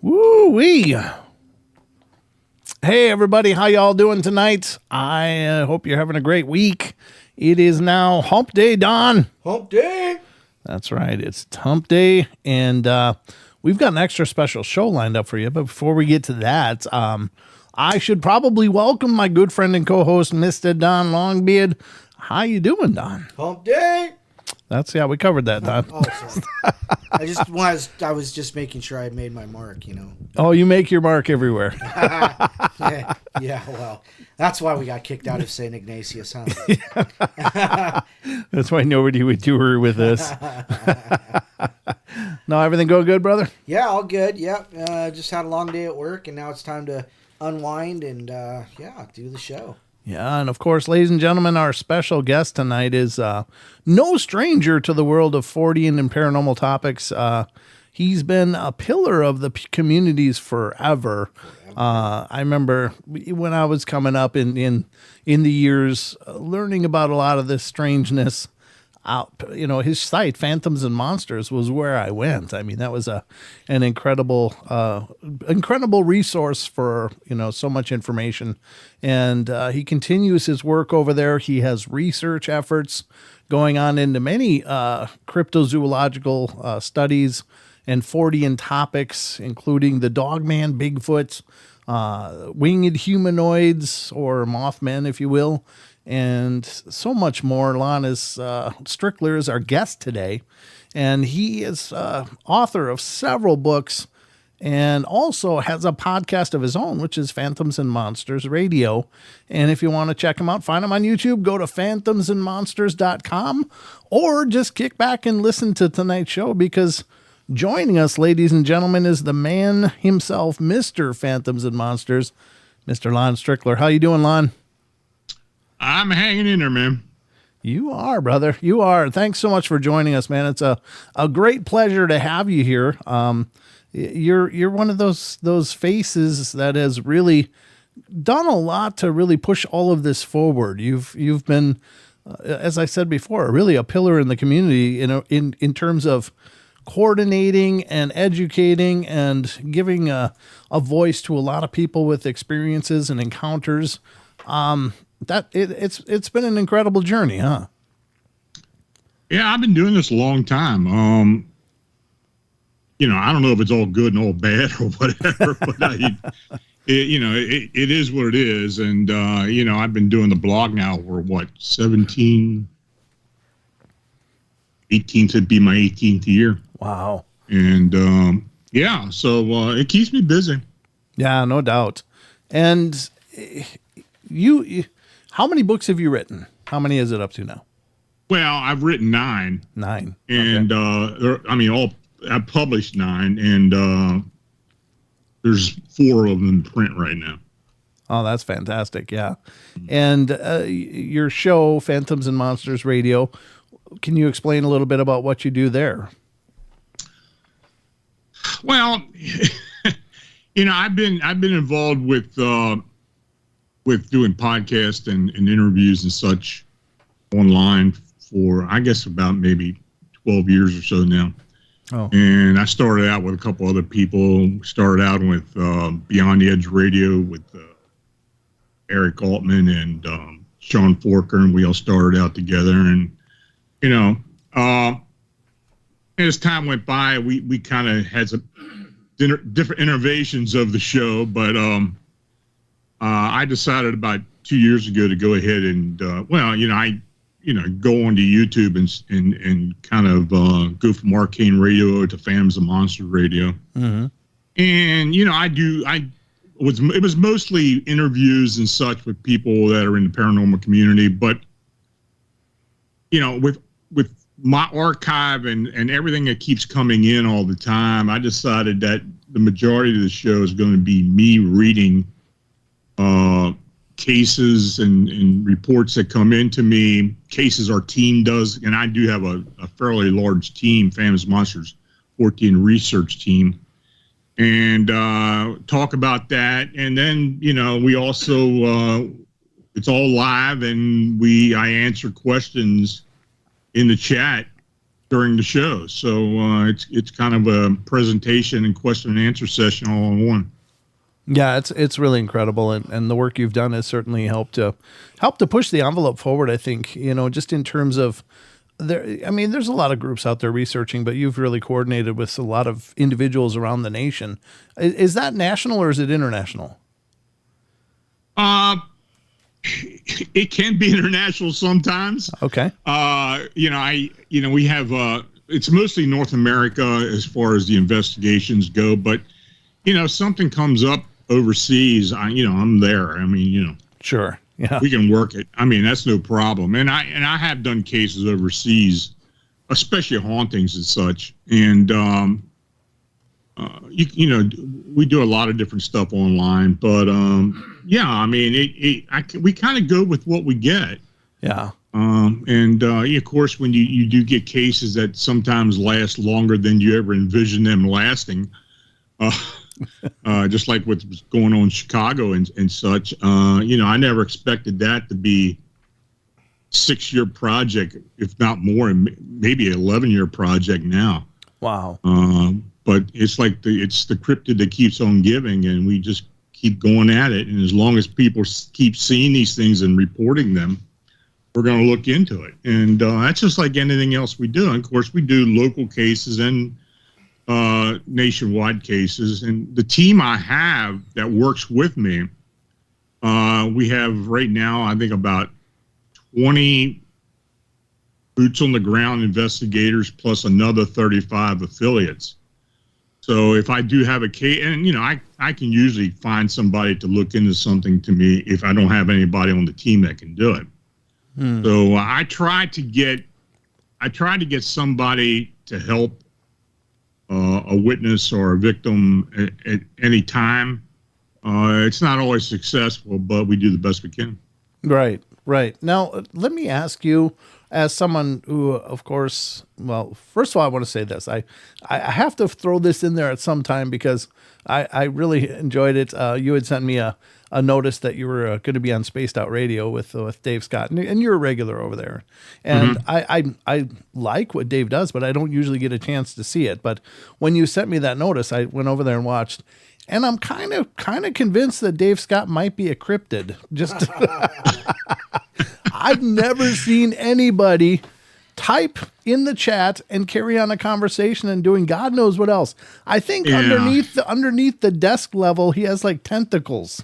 Woo-wee. Hey, everybody. How y'all doing tonight? I hope you're having a great week. It is now Hump Day, Don. Hump Day. That's right. It's Hump Day, and we've got an extra special show lined up for you. But before we get to that, I should probably welcome my good friend and co-host, Mr. Don Longbeard. How you doing, Don? Hump Day. We covered that, Don. Oh, sorry. I was just making sure I made my mark, you know. Oh, you make your mark everywhere. Yeah, well, that's why we got kicked out of St. Ignatius, huh? That's why nobody would tour with us. No, everything go good, brother? Yeah, all good. Yep. Just had a long day at work, and now it's time to unwind and, do the show. Yeah, and of course, ladies and gentlemen, our special guest tonight is no stranger to the world of Fortean and paranormal topics. He's been a pillar of the communities forever. I remember when I was coming up in the years, learning about a lot of this strangeness. His site, Phantoms and Monsters, was where I went. I mean, that was an incredible resource for, so much information. And he continues his work over there. He has research efforts going on into many cryptozoological studies and Fortean topics, including the Dogman, Bigfoot, winged humanoids, or Mothmen, if you will, and so much more. LON Strickler is our guest today, and he is author of several books and also has a podcast of his own, which is Phantoms and Monsters Radio. And if you want to check him out, find him on YouTube, go to phantomsandmonsters.com, or just kick back and listen to tonight's show, because joining us, ladies and gentlemen, is the man himself, Mr. Phantoms and Monsters, Mr. LON Strickler. How you doing, Lon? I'm hanging in there, man. You are, brother. You are. Thanks so much for joining us, man. It's a great pleasure to have you here. You're one of those faces that has really done a lot to really push all of this forward. You've been, as I said before, really a pillar in the community in terms of coordinating and educating and giving a voice to a lot of people with experiences and encounters. It's been an incredible journey, huh? Yeah, I've been doing this a long time. I don't know if it's all good and all bad or whatever, but it is what it is. And, I've been doing the blog now for 18th would be my 18th year. Wow. And, so it keeps me busy. Yeah, no doubt. And you how many books have you written? How many is it up to now? Well, I've written 9. 9. And, okay. I've published 9, and there's 4 of them in print right now. Oh, that's fantastic. Yeah. And your show, Phantoms and Monsters Radio, can you explain a little bit about what you do there? Well, I've been involved with doing podcasts and interviews and such online for, I guess, about maybe 12 years or so now. Oh. And I started out with a couple other people. Started out with Beyond the Edge Radio with Eric Altman and Sean Forker, and we all started out together. And as time went by, we kind of had some different innovations of the show, but I decided about 2 years ago to go ahead and go onto YouTube and kind of go from Arcane Radio to Phantoms and Monsters Radio. Mm-hmm. And it was mostly interviews and such with people that are in the paranormal community, but with my archive and everything that keeps coming in all the time, I decided that the majority of the show is going to be me reading cases and reports that come into me, cases our team does, and I do have a fairly large team, Phantoms Monsters 14 research team, and talk about that. And then, we also, it's all live, and I answer questions in the chat during the show. So it's kind of a presentation and question and answer session all in one. Yeah, it's really incredible, and the work you've done has certainly helped to push the envelope forward. I think, just in terms of there. I mean, there's a lot of groups out there researching, but you've really coordinated with a lot of individuals around the nation. Is that national or is it international? It can be international sometimes. Okay. We have it's mostly North America as far as the investigations go, but something comes up overseas, I'm there. I mean, sure. Yeah. We can work it. I mean, that's no problem. And I have done cases overseas, especially hauntings and such. And we do a lot of different stuff online, but I mean, we kind of go with what we get. Yeah. Of course, when you do get cases that sometimes last longer than you ever envisioned them lasting, just like what's going on in Chicago and such, I never expected that to be 6-year project, if not more, and maybe 11-year project now. Wow. But it's like it's the cryptid that keeps on giving, and we just keep going at it. And as long as people keep seeing these things and reporting them, we're going to look into it. And that's just like anything else we do. And of course, we do local cases and nationwide cases. And the team I have that works with me, we have right now, I think about 20 boots on the ground investigators plus another 35 affiliates. So if I do have a case, and I can usually find somebody to look into something to me if I don't have anybody on the team that can do it. So I try to get somebody to help a witness or a victim at any time. It's not always successful, but we do the best we can. Right. Now, let me ask you, as someone who, of course, well, first of all, I want to say this. I have to throw this in there at some time because I really enjoyed it. You had sent me a notice that you were going to be on Spaced Out Radio with Dave Scott, and you're a regular over there. And I like what Dave does, but I don't usually get a chance to see it. But when you sent me that notice, I went over there and watched. And I'm kind of convinced that Dave Scott might be a cryptid. Just I've never seen anybody type in the chat and carry on a conversation and doing God knows what else. I think underneath the desk level, he has like tentacles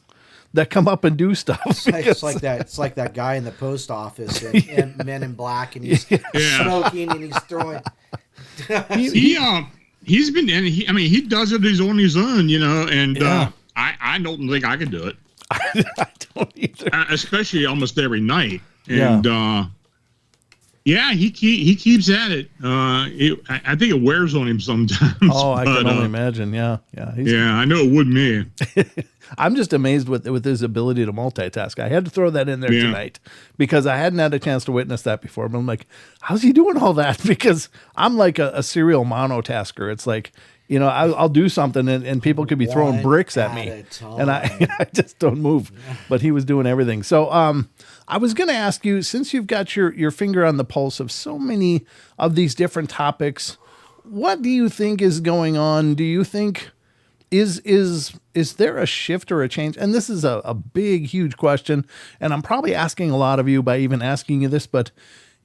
that come up and do stuff. It's like that guy in the post office in Men in Black, and he's smoking and he's throwing. He's been, and he does it on his own, and I don't think I could do it. I don't either. Especially almost every night. And he keeps at it. I think it wears on him sometimes. Oh, I can only imagine. Yeah. I know it would me. I'm just amazed with his ability to multitask. I had to throw that in there tonight because I hadn't had a chance to witness that before. But I'm like, how's he doing all that? Because I'm like a serial monotasker. It's like, I'll do something and people could be throwing bricks at me and I just don't move. But he was doing everything. So I was going to ask you, since you've got your finger on the pulse of so many of these different topics, what do you think is going on? Do you think is there a shift or a change? And this is a big, huge question. And I'm probably asking a lot of you by even asking you this, but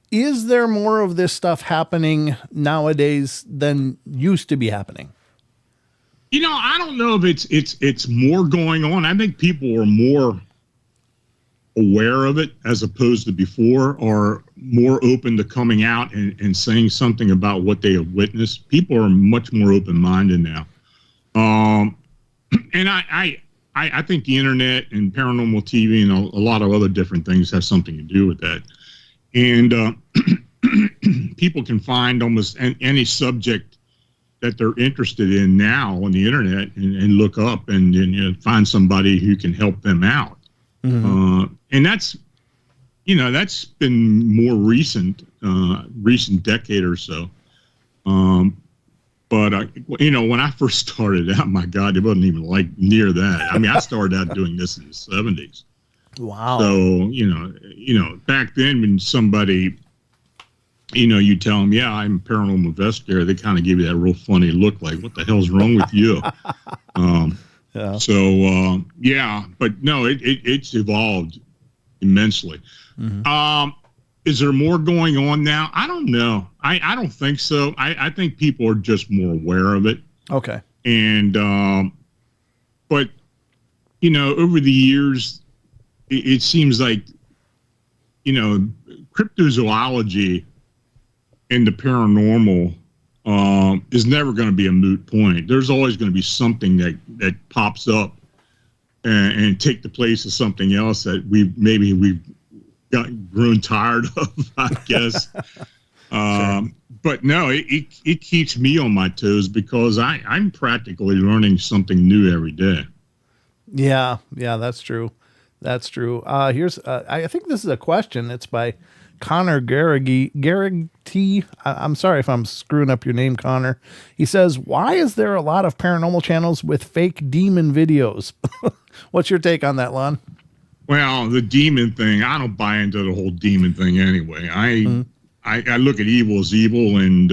is there more of this stuff happening nowadays than used to be happening? I don't know if it's more going on. I think people are more aware of it as opposed to before, or more open to coming out and saying something about what they have witnessed. People are much more open-minded now. And I think the internet and paranormal TV and a lot of other different things have something to do with that. And people can find almost any subject that they're interested in now on the internet and look up and find somebody who can help them out. Mm-hmm. And that's been more recent decade or so. But when I first started out, my God, it wasn't even like near that. I mean, I started out doing this in the 70s. Wow. So, back then when somebody you tell them, yeah, I'm a paranormal investigator. They kind of give you that real funny look, like, what the hell's wrong with you? Yeah. So yeah, but no, it's evolved immensely. Is there more going on now? I don't know. I don't think so. I think people are just more aware of it. Okay. And but over the years, it seems like cryptozoology and the paranormal is never going to be a moot point. There's always going to be something that pops up and take the place of something else that we've grown tired of, I guess. Sure. But no, it keeps me on my toes because I'm practically learning something new every day. Yeah, that's true. That's true. Here's I think this is a question. It's by Connor Garrity. I'm sorry if I'm screwing up your name, Connor. He says, "Why is there a lot of paranormal channels with fake demon videos?" What's your take on that, Lon? Well, the demon thing, I don't buy into the whole demon thing anyway. I look at evil as evil, and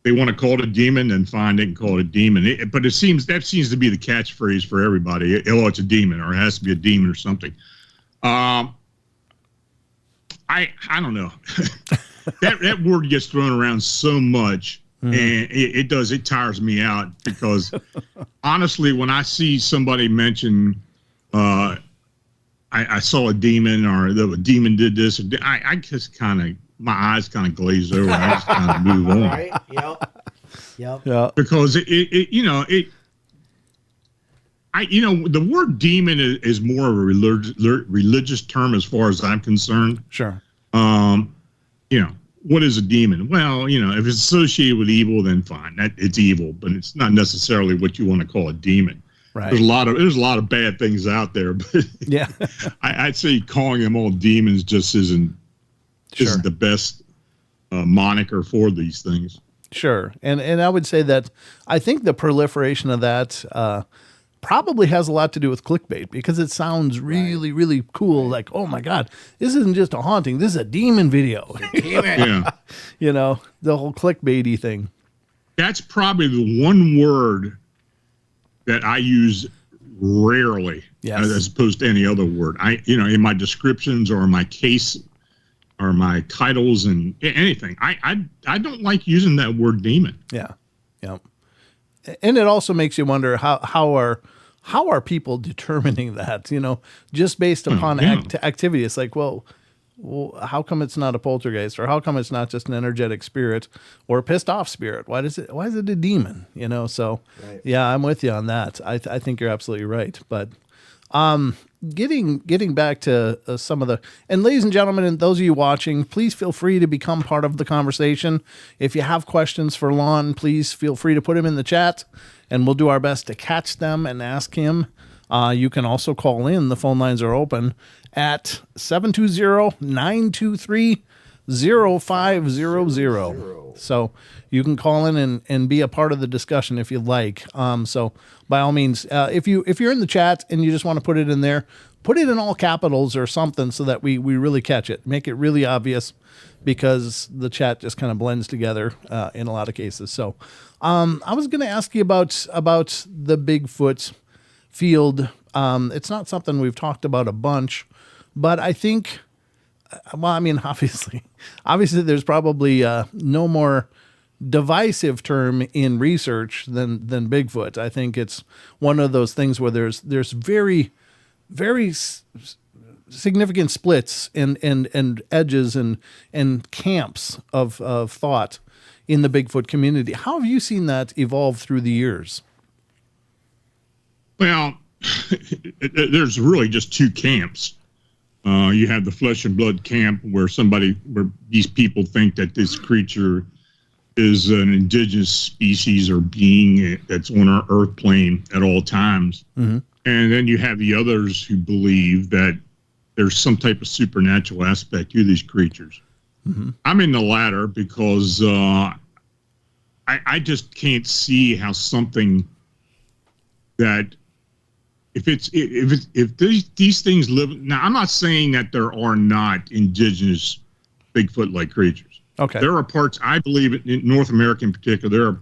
they want to call it a demon, then fine, they can call it a demon. But that seems to be the catchphrase for everybody. Oh, it's a demon, or it has to be a demon or something. I don't know. that word gets thrown around so much, and it tires me out because honestly, when I see somebody mention I saw a demon, or the demon did this, I just my eyes kind of glaze over, and I just kind of move on. Right? Yep. Yeah. Because the word demon is more of a religious term as far as I'm concerned. Sure. What is a demon? Well, if it's associated with evil, then fine, it's evil, but it's not necessarily what you want to call a demon. Right. There's a lot of bad things out there, but yeah, I'd say calling them all demons just isn't the best moniker for these things. Sure. And I would say that I think the proliferation of that probably has a lot to do with clickbait, because it sounds really, really cool. Like, oh my God, this isn't just a haunting, this is a demon video. Yeah. The whole clickbaity thing. That's probably the one word that I use rarely, as opposed to any other word. In my descriptions or my case or my titles and anything, I don't like using that word demon. Yeah. And it also makes you wonder how are people determining that? Just based upon activity. It's like, well, how come it's not a poltergeist, or how come it's not just an energetic spirit or a pissed off spirit? Why is it a demon? So right. Yeah, I'm with you on that. I think you're absolutely right. But getting back to some of the, and ladies and gentlemen, and those of you watching, please feel free to become part of the conversation. If you have questions for Lon, please feel free to put them in the chat, and we'll do our best to catch them and ask him. You can also call in. The phone lines are open at 720-923-0500. So you can call in and be a part of the discussion if you like. So by all means, if you're in the chat and you just want to put it in there, put it in all capitals or something so that we really catch it. Make it really obvious, because the chat just kind of blends together in a lot of cases. So I was going to ask you about the Bigfoot field. It's not something we've talked about a bunch, but I think, obviously there's probably no more divisive term in research than Bigfoot. I think it's one of those things where there's very, very significant splits and edges and camps of thought in the Bigfoot community. How have you seen that evolve through the years? Well, there's really just two camps. You have the flesh and blood camp, where these people think that this creature is an indigenous species or being that's on our earth plane at all times. Mm-hmm. And then you have the others who believe that there's some type of supernatural aspect to these creatures. Mm-hmm. I'm in the latter because I just can't see how something that if these things live. Now, I'm not saying that there are not indigenous Bigfoot-like creatures. Okay. There are parts, I believe, in North America in particular, there are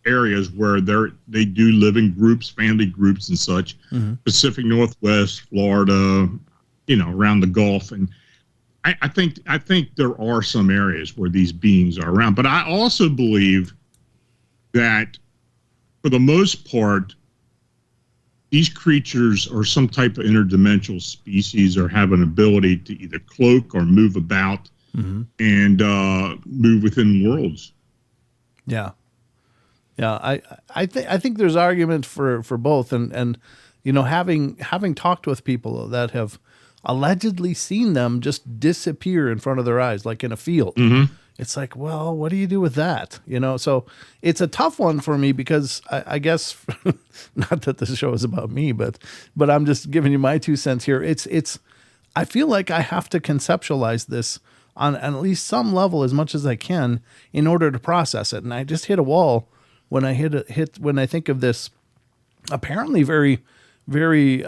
areas where they do live in groups, family groups and such. Pacific Northwest, Florida, around the Gulf. And I think there are some areas where these beings are around. But I also believe that for the most part, these creatures are some type of interdimensional species or have an ability to either cloak or move about and move within worlds. Yeah. Yeah. I think there's argument for both. And, having talked with people that have allegedly seen them just disappear in front of their eyes, like in a field. It's like, well, what do you do with that? So it's a tough one for me because I guess not that this show is about me, but I'm just giving you my 2 cents here. I feel like I have to conceptualize this on at least some level as much as I can in order to process it. And I just hit a wall when I when I think of this apparently very, very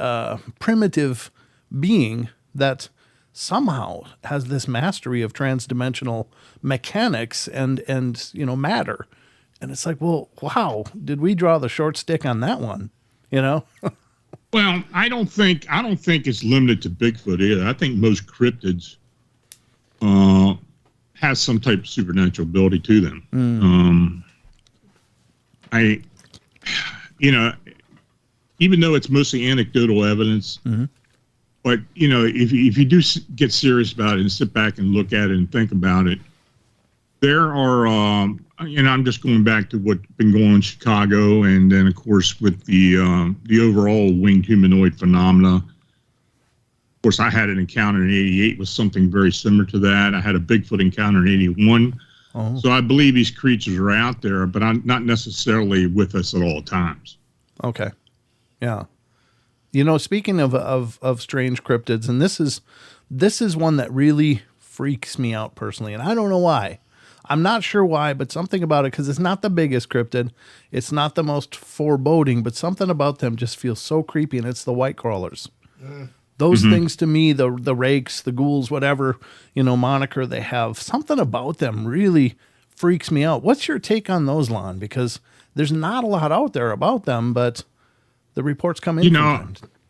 primitive being that somehow has this mastery of transdimensional mechanics and matter. And it's like, well, wow, did we draw the short stick on that one? Well, I don't think it's limited to Bigfoot either. I think most cryptids has some type of supernatural ability to them. Even though it's mostly anecdotal evidence, but if you do get serious about it and sit back and look at it and think about it, there are, I'm just going back to what's been going on in Chicago, and then of course with the overall winged humanoid phenomena. Of course, I had an encounter in '88 with something very similar to that. I had a Bigfoot encounter in '81. So I believe these creatures are out there, but I'm not necessarily with us at all times. Okay. Yeah. Speaking of strange cryptids, and this is one that really freaks me out personally, and I don't know why. I'm not sure why, but something about it, because it's not the biggest cryptid, it's not the most foreboding, but something about them just feels so creepy, and it's the white crawlers. Those things to me, the rakes, the ghouls, whatever, moniker they have, something about them really freaks me out. What's your take on those, Lon? Because there's not a lot out there about them, but the reports come in.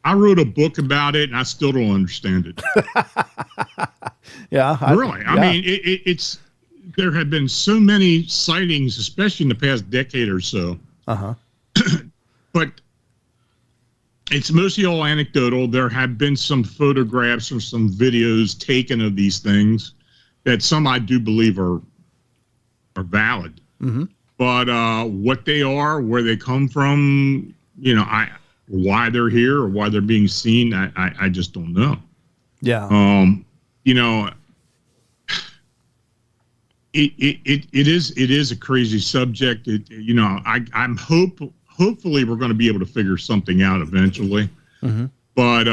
I wrote a book about it, and I still don't understand it. Yeah. Really. I mean, it's there have been so many sightings, especially in the past decade or so. But it's mostly all anecdotal. There have been some photographs or some videos taken of these things that some I do believe are valid. But what they are, where they come from, why they're here or why they're being seen, I just don't know. Yeah. It is a crazy subject. I'm hopefully we're going to be able to figure something out eventually. But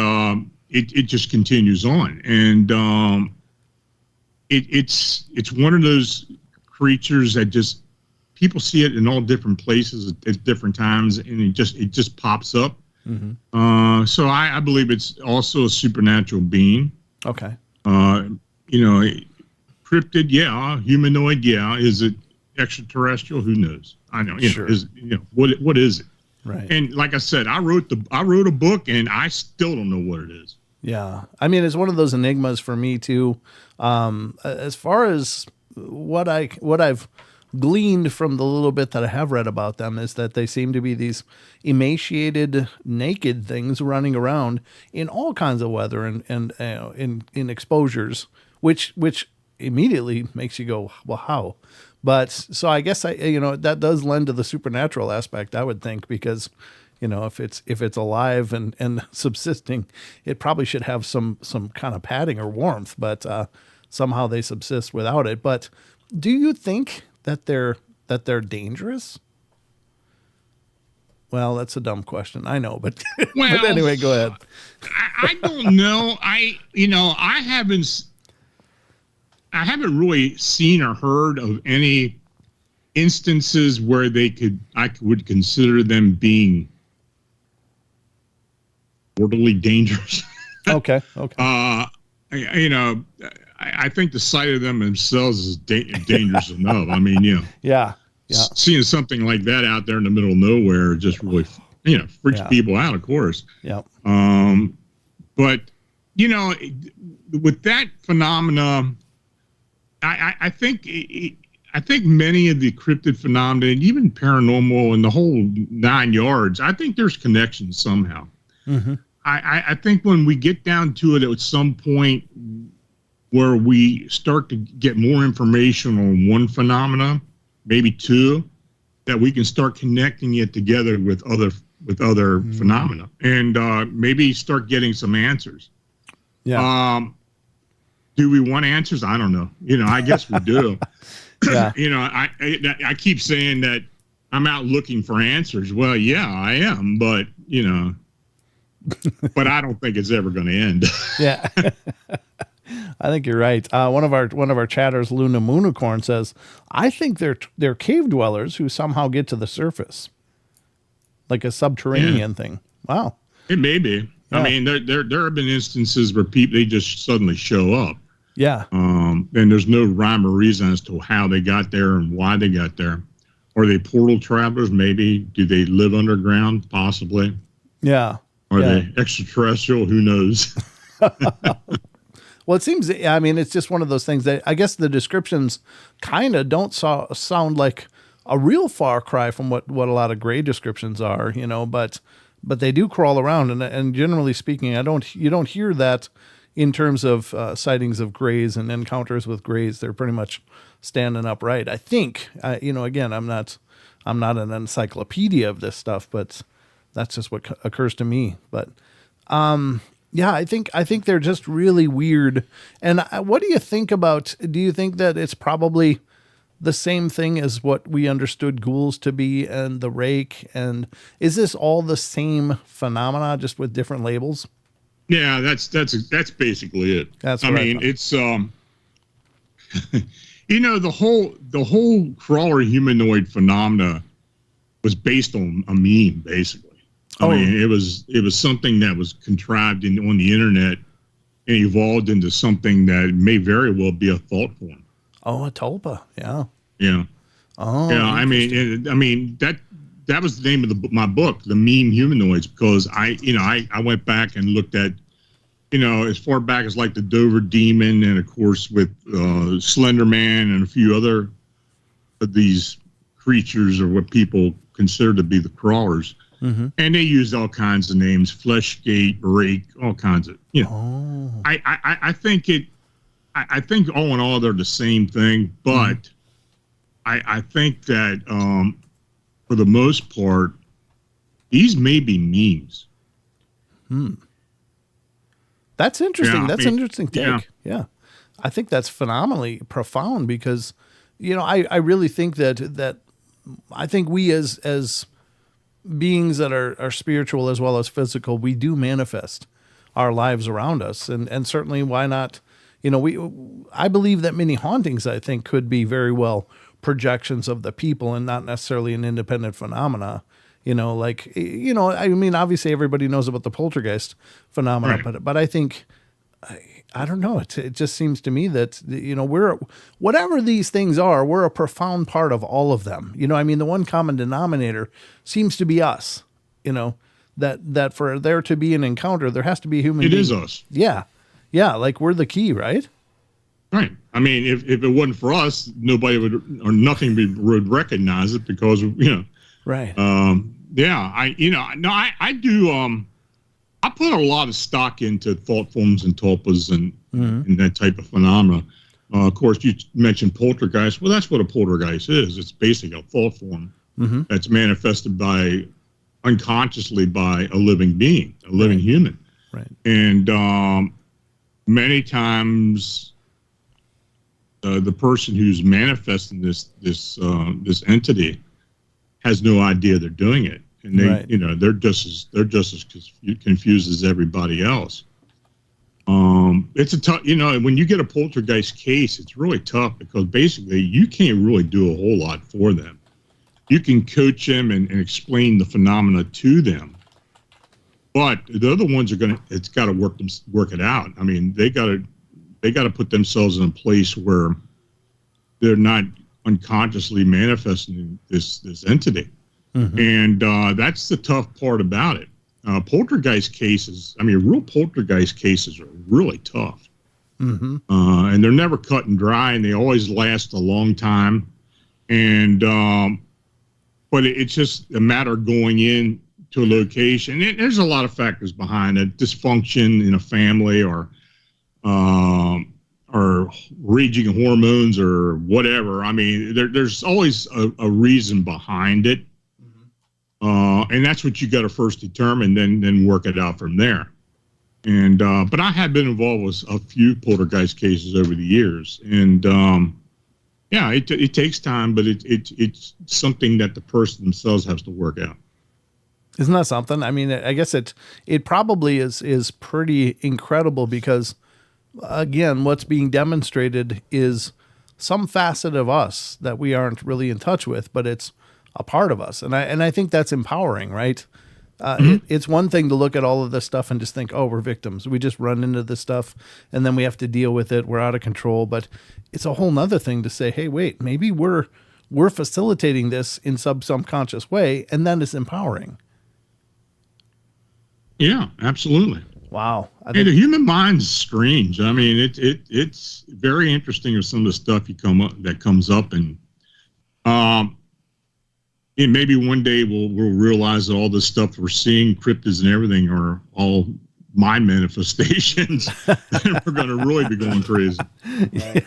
it just continues on, and it's one of those creatures that just people see it in all different places at different times, and it just pops up. So I believe it's also a supernatural being. Okay. Cryptid, yeah. Humanoid, yeah. Is it extraterrestrial? Who knows? I know. Sure. What is it? Right. And like I said, I wrote a book, and I still don't know what it is. Yeah. I mean, it's one of those enigmas for me too. As far as what I've gleaned from the little bit that I have read about them is that they seem to be these emaciated, naked things running around in all kinds of weather and in exposures, which immediately makes you go, well, how? But so I guess that does lend to the supernatural aspect, I would think, because if it's alive and subsisting, it probably should have some kind of padding or warmth, but somehow they subsist without it. But do you think that they're dangerous? Well, that's a dumb question, I know, but but anyway, go ahead. I don't know. I haven't really seen or heard of any instances where I would consider them being mortally dangerous. Okay. I think the sight of them themselves is dangerous enough. I mean, Yeah. seeing something like that out there in the middle of nowhere just really, freaks people out, of course. Yeah. But, with that phenomena, I think many of the cryptid phenomena, and even paranormal and the whole 9 yards, I think there's connections somehow. Mm-hmm. I think when we get down to it at some point where we start to get more information on one phenomena, maybe two, that we can start connecting it together with other phenomena, and maybe start getting some answers. Yeah. Do we want answers? I don't know. I guess we do. Yeah. I keep saying that I'm out looking for answers. Well, yeah, I am, but but I don't think it's ever going to end. Yeah. I think you're right. One of our chatters, Luna Moonicorn, says, I think they're cave dwellers who somehow get to the surface, like a subterranean thing. Wow. It may be. Yeah. I mean, there have been instances where they just suddenly show up. Yeah. And there's no rhyme or reason as to how they got there and why they got there. Are they portal travelers? Maybe. Do they live underground? Possibly. Yeah. Are they extraterrestrial? Who knows? Well, it seems, I mean, it's just one of those things that I guess the descriptions kind of don't sound like a real far cry from what a lot of gray descriptions are, but they do crawl around. And generally speaking, you don't hear that in terms of sightings of grays and encounters with grays. They're pretty much standing upright. I think, again, I'm not an encyclopedia of this stuff, but that's just what occurs to me. But, yeah, I think they're just really weird. And what do you think about, do you think that it's probably the same thing as what we understood ghouls to be and the rake? And is this all the same phenomena, just with different labels? Yeah, that's basically it. I mean, it's, the whole crawler humanoid phenomena was based on a meme, basically. I mean, it was something that was contrived on the internet and evolved into something that may very well be a thought form. Oh, a tulpa, yeah. Yeah. Oh, yeah. I mean that was the name of my book, The Meme Humanoids, because I went back and looked at, as far back as like the Dover Demon, and of course with Slender Man and a few other of these creatures, or what people consider to be the crawlers. Mm-hmm. And they used all kinds of names, Fleshgate, Rake, all kinds of, Oh. I think all in all they're the same thing, but I think that for the most part, these may be memes. That's interesting. Yeah, that's an interesting take. Yeah. I think that's phenomenally profound because, I really think that I think we as beings that are spiritual as well as physical, we do manifest our lives around us. And certainly why not, I believe that many hauntings, I think, could be very well projections of the people and not necessarily an independent phenomena. I mean, obviously everybody knows about the poltergeist phenomena, right. but I think, I don't know. It just seems to me that, we're, whatever these things are, we're a profound part of all of them. I mean, the one common denominator seems to be us, that for there to be an encounter, there has to be a human being. It is us. Yeah. Yeah. Like we're the key, right? Right. I mean, if it wasn't for us, nobody would recognize it because, Right. Yeah. I do, I put a lot of stock into thought forms and tulpas and that type of phenomena. Of course, you mentioned poltergeist. Well, that's what a poltergeist is. It's basically a thought form that's manifested unconsciously by a living being, a living human. Right. And many times, the person who's manifesting this entity has no idea they're doing it. And they, they're just as confused as everybody else. It's a tough, when you get a poltergeist case, it's really tough because basically you can't really do a whole lot for them. You can coach them and explain the phenomena to them, but the other ones it's got to work it out. I mean, they got to they got to put themselves in a place where they're not unconsciously manifesting this entity. And that's the tough part about it. Poltergeist cases, I mean, real poltergeist cases are really tough. And they're never cut and dry, and they always last a long time. And but it's just a matter of going in to a location. There's a lot of factors behind it: dysfunction in a family, or raging hormones, or whatever. I mean, there's always a reason behind it, and that's what you got to first determine, then work it out from there. And but I have been involved with a few poltergeist cases over the years, and yeah, it takes time, but it's something that the person themselves has to work out. Isn't that something? I mean, I guess it probably is pretty incredible, because again, what's being demonstrated is some facet of us that we aren't really in touch with, but it's a part of us. And I think that's empowering, right? It's one thing to look at all of this stuff and just think, oh, we're victims. We just run into this stuff and then we have to deal with it. We're out of control. But it's a whole nother thing to say, hey, wait, maybe we're facilitating this in some subconscious way. And then it's empowering. Yeah, absolutely. Wow. The human mind's strange. I mean, it's very interesting with some of the stuff that comes up, and maybe one day we'll realize that all this stuff we're seeing, cryptids and everything, are all my manifestations, and we're going to really be going crazy. Right.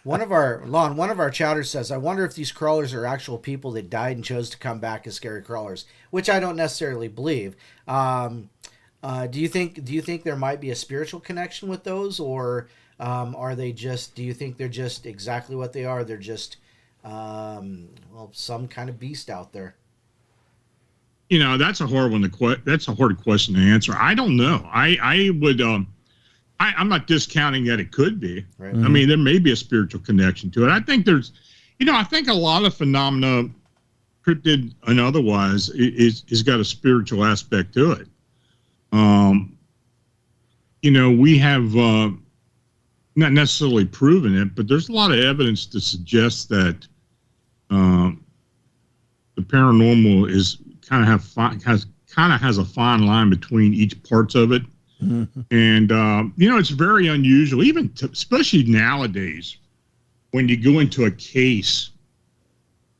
One of our chatters says, "I wonder if these crawlers are actual people that died and chose to come back as scary crawlers," which I don't necessarily believe. Do you think there might be a spiritual connection with those, or are they just? Do you think they're just exactly what they are? They're just some kind of beast out there. You know, that's a hard one that's a hard question to answer. I don't know. I would I'm not discounting that it could be. Right. I mean, there may be a spiritual connection to it. I think I think a lot of phenomena, cryptid and otherwise, is got a spiritual aspect to it. We have not necessarily proven it, but there's a lot of evidence to suggest that the paranormal is has a fine line between each parts of it. And it's very unusual, especially nowadays, when you go into a case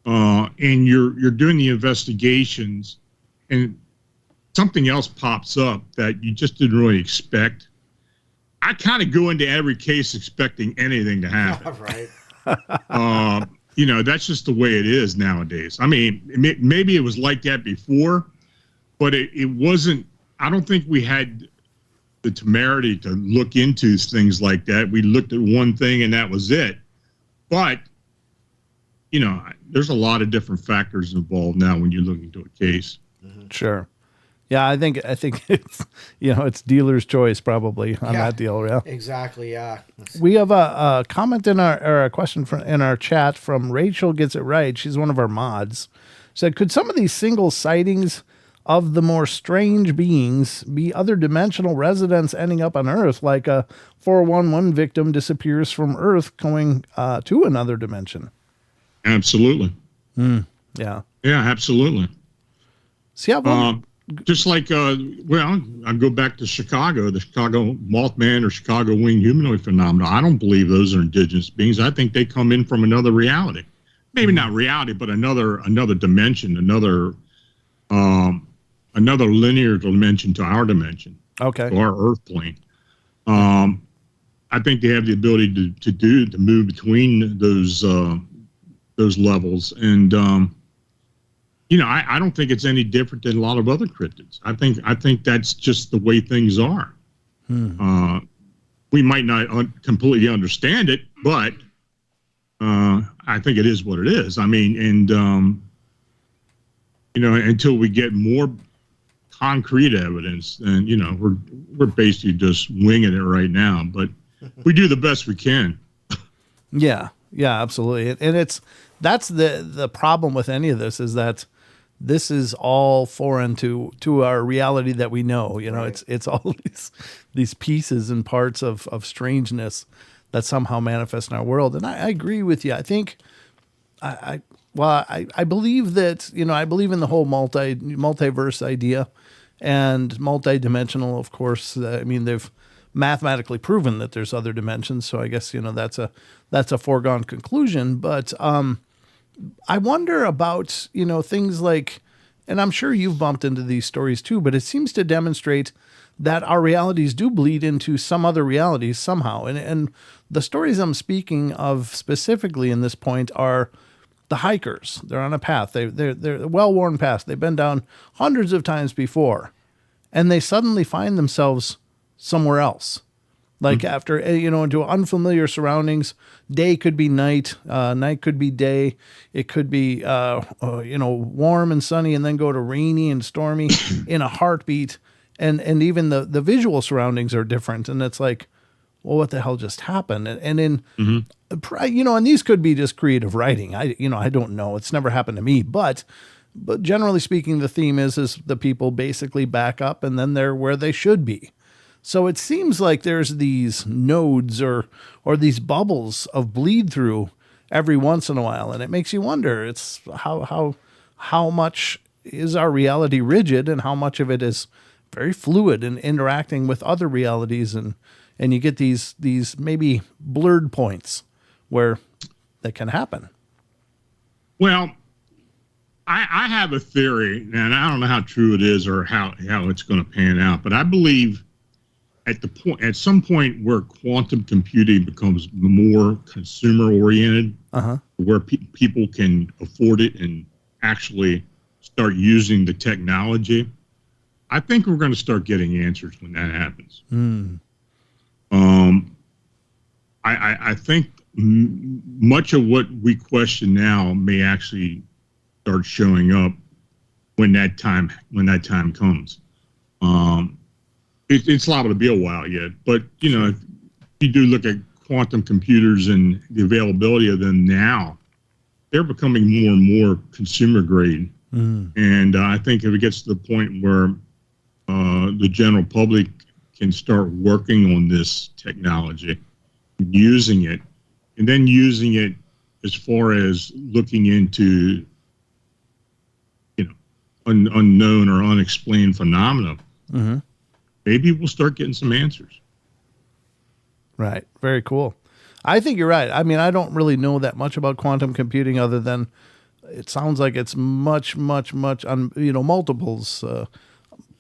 and you're doing the investigations and something else pops up that you just didn't really expect. I kind of go into every case expecting anything to happen. Right. That's just the way it is nowadays. I mean, maybe it was like that before, but it wasn't. I don't think we had the temerity to look into things like that. We looked at one thing and that was it. But, there's a lot of different factors involved now when you look into a case. Sure. Yeah, I think it's it's dealer's choice probably on that deal. Yeah, exactly. Yeah, we have a comment or a question in our chat from Rachel Gets It Right. She's one of our mods. Said, could some of these single sightings of the more strange beings be other dimensional residents ending up on Earth, like a 411 victim disappears from Earth going to another dimension? Absolutely. Yeah. Yeah, absolutely. See how. Just like, I go back to Chicago, the Chicago Mothman or Chicago winged humanoid phenomena. I don't believe those are indigenous beings. I think they come in from another reality. Maybe not reality, but another dimension, another linear dimension to our dimension. Okay. To our Earth plane. I think they have the ability to move between those levels. And, I don't think it's any different than a lot of other cryptids. I think that's just the way things are. We might not completely understand it, but I think it is what it is. I mean, and until we get more concrete evidence, and we're basically just winging it right now. But we do the best we can. Yeah, absolutely. And that's the problem with any of this, is that this is all foreign to our reality that we know. Right. It's all these pieces and parts of strangeness that somehow manifest in our world. And I agree with you. I think I believe that, I believe in the whole multiverse idea and multidimensional, of course. I mean, they've mathematically proven that there's other dimensions. So I guess, that's a foregone conclusion. But I wonder about, things like, and I'm sure you've bumped into these stories too, but it seems to demonstrate that our realities do bleed into some other realities somehow. And the stories I'm speaking of specifically in this point are the hikers. They're on a path. They're a well-worn path. They've been down hundreds of times before, and they suddenly find themselves somewhere else. Like after, into unfamiliar surroundings. Day could be night, night could be day. It could be, warm and sunny, and then go to rainy and stormy in a heartbeat. And even the visual surroundings are different. And it's like, well, what the hell just happened? And these could be just creative writing. I don't know. It's never happened to me, but generally speaking, the theme is the people basically back up and then they're where they should be. So it seems like there's these nodes or these bubbles of bleed through every once in a while. And it makes you wonder, it's how much is our reality rigid and how much of it is very fluid and interacting with other realities. And you get these maybe blurred points where that can happen. Well, I have a theory, and I don't know how true it is or how it's going to pan out, but I believe at some point where quantum computing becomes more consumer oriented, where people can afford it and actually start using the technology, I think we're going to start getting answers when that happens. I think much of what we question now may actually start showing up when that time comes. It's liable to be a while yet, but if you do look at quantum computers and the availability of them now, they're becoming more and more consumer grade. And I think if it gets to the point where the general public can start working on this technology, using it, and then using it as far as looking into unknown or unexplained phenomena, maybe we'll start getting some answers. Right. Very cool. I think you're right. I mean, I don't really know that much about quantum computing other than it sounds like it's much, much, much, multiples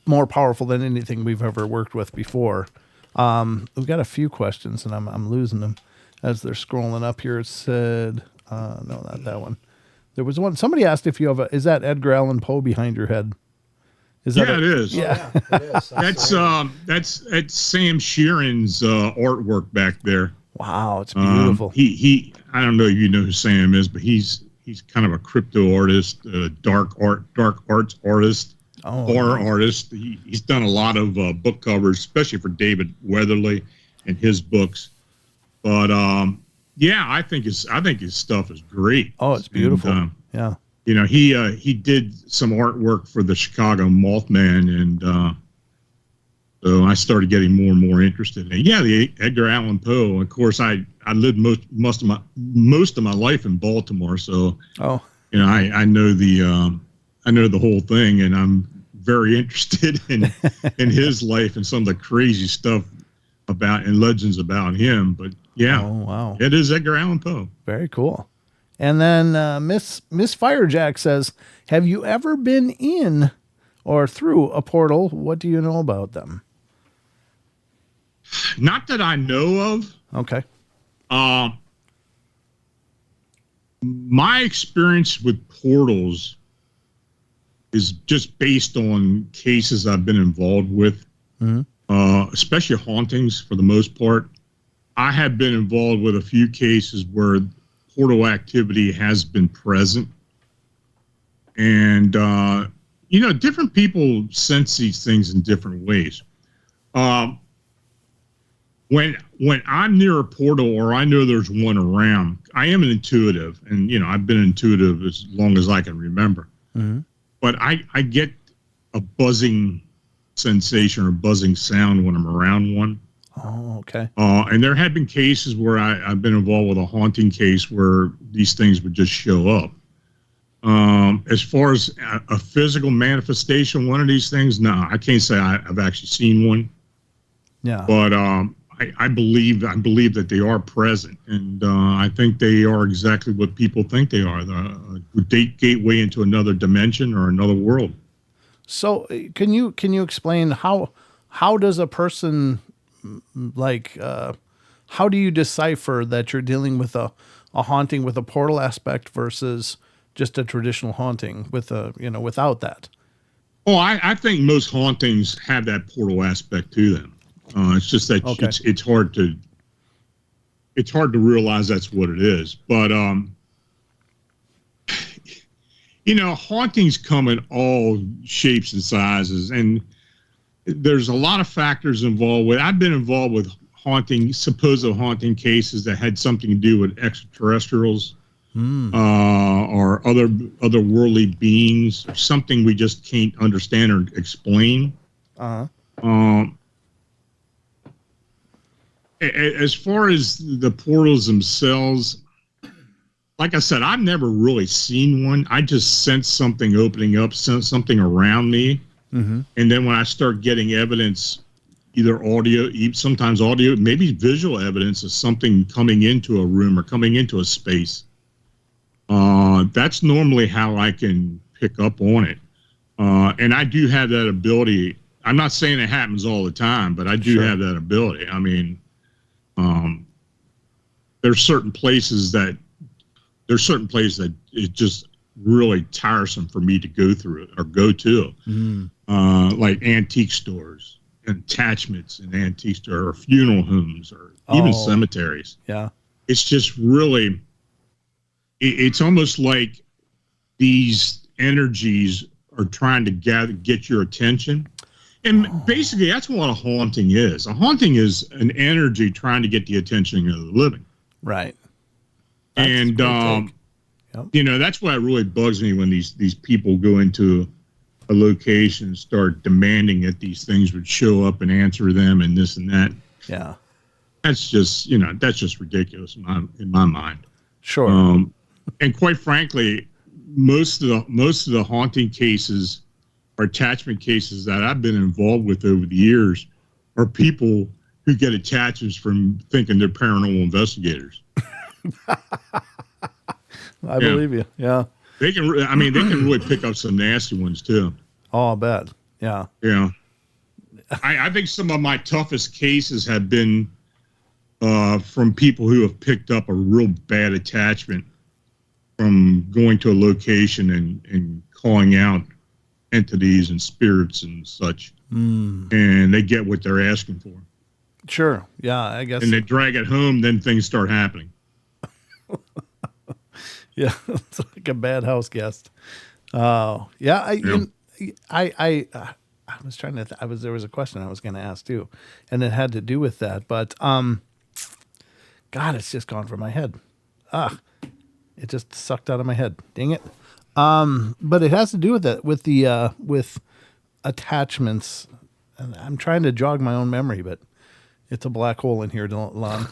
more powerful than anything we've ever worked with before. We've got a few questions, and I'm losing them as they're scrolling up here. It said, no, not that one. There was one. Somebody asked if you have is that Edgar Allan Poe behind your head? It is. Yeah, it is. That's Sam Sheeran's artwork back there. Wow, it's beautiful. He I don't know if you know who Sam is, but he's kind of a crypto artist, dark arts artist, horror artist. He's done a lot of book covers, especially for David Weatherly and his books. But I think his stuff is great. Oh, it's beautiful. And, yeah. He did some artwork for the Chicago Mothman, and so I started getting more and more interested in it. Yeah, the Edgar Allan Poe. Of course, I lived most of my life in Baltimore, so I know the whole thing, and I'm very interested in his life and some of the crazy stuff about and legends about him. But yeah, it is Edgar Allan Poe. Very cool. And then Miss Firejack says, have you ever been in or through a portal? What do you know about them? Not that I know of. Okay. My experience with portals is just based on cases I've been involved with, especially hauntings for the most part. I have been involved with a few cases where portal activity has been present. And, different people sense these things in different ways. When I'm near a portal or I know there's one around, I am an intuitive, and I've been intuitive as long as I can remember. But I get a buzzing sensation or buzzing sound when I'm around one. Oh, okay. And there have been cases where I've been involved with a haunting case where these things would just show up. As far as a physical manifestation of one of these things, no, I can't say I've actually seen one. Yeah. But I believe that they are present, and I think they are exactly what people think they are, the gateway into another dimension or another world. So can you explain how does a person like how do you decipher that you're dealing with a haunting with a portal aspect versus just a traditional haunting with without that? Oh, I think most hauntings have that portal aspect to them. It's just that Okay. it's hard to realize that's what it is. But hauntings come in all shapes and sizes, and there's a lot of factors involved with. I've been involved with supposed haunting cases that had something to do with extraterrestrials, or otherworldly beings, or something we just can't understand or explain. As far as the portals themselves, like I said, I've never really seen one. I just sense something opening up, sense something around me. Mm-hmm. And then when I start getting evidence, either audio, sometimes audio, maybe visual evidence of something coming into a room or coming into a space, that's normally how I can pick up on it. And I do have that ability. I'm not saying it happens all the time, but I do have that ability. I mean, there's certain places that it's just really tiresome for me to go through or go to, like antique stores and attachments in antique stores or funeral homes or even cemeteries. Yeah. It's just really, it's almost like these energies are trying to get your attention. And basically, that's what a haunting is. A haunting is an energy trying to get the attention of the living. Right. And that's why it really bugs me when these people go into a location and start demanding that these things would show up and answer them and this and that. Yeah. That's just ridiculous in my mind. Sure. And quite frankly, most of the haunting cases or attachment cases that I've been involved with over the years are people who get attachments from thinking they're paranormal investigators. I believe you. Yeah. They can really pick up some nasty ones too. Oh, I bet. Yeah. Yeah. I think some of my toughest cases have been from people who have picked up a real bad attachment from going to a location and calling out entities and spirits and such. And they get what they're asking for. Sure. Yeah, I guess. And they drag it home, then things start happening. Yeah, it's like a bad house guest. Oh, yeah. I was trying to. There was a question I was going to ask too, and it had to do with that. But God, it's just gone from my head. It just sucked out of my head. Dang it. But it has to do with that, with attachments. And I'm trying to jog my own memory, but it's a black hole in here, Lon.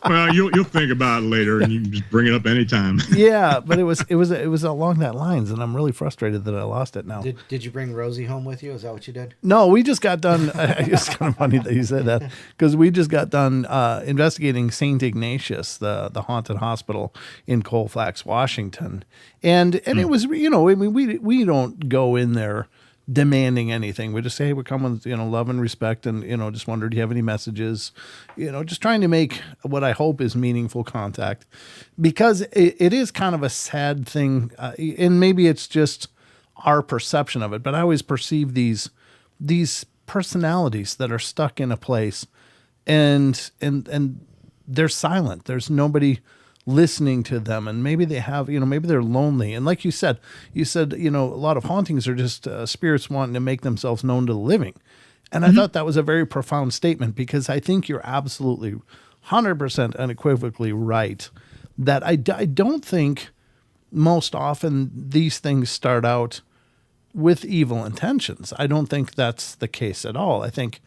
Well, you'll think about it later, and you can just bring it up anytime. Yeah, but it was along that lines, and I'm really frustrated that I lost it now. Did you bring Rosie home with you? Is that what you did? No, we just got done. It's kind of funny that you said that because we just got done investigating St. Ignatius, the haunted hospital in Colfax, Washington, and it was we don't go in there demanding anything. We just say, hey, we're coming with, love and respect. And, just wondered, do you have any messages, just trying to make what I hope is meaningful contact, because it is kind of a sad thing. And maybe it's just our perception of it, but I always perceive these personalities that are stuck in a place and they're silent. There's nobody listening to them, and maybe they have, maybe they're lonely. And like you said, a lot of hauntings are just spirits wanting to make themselves known to the living. And I thought that was a very profound statement, because I think you're absolutely 100% unequivocally right that I don't think most often these things start out with evil intentions. I don't think that's the case at all. I think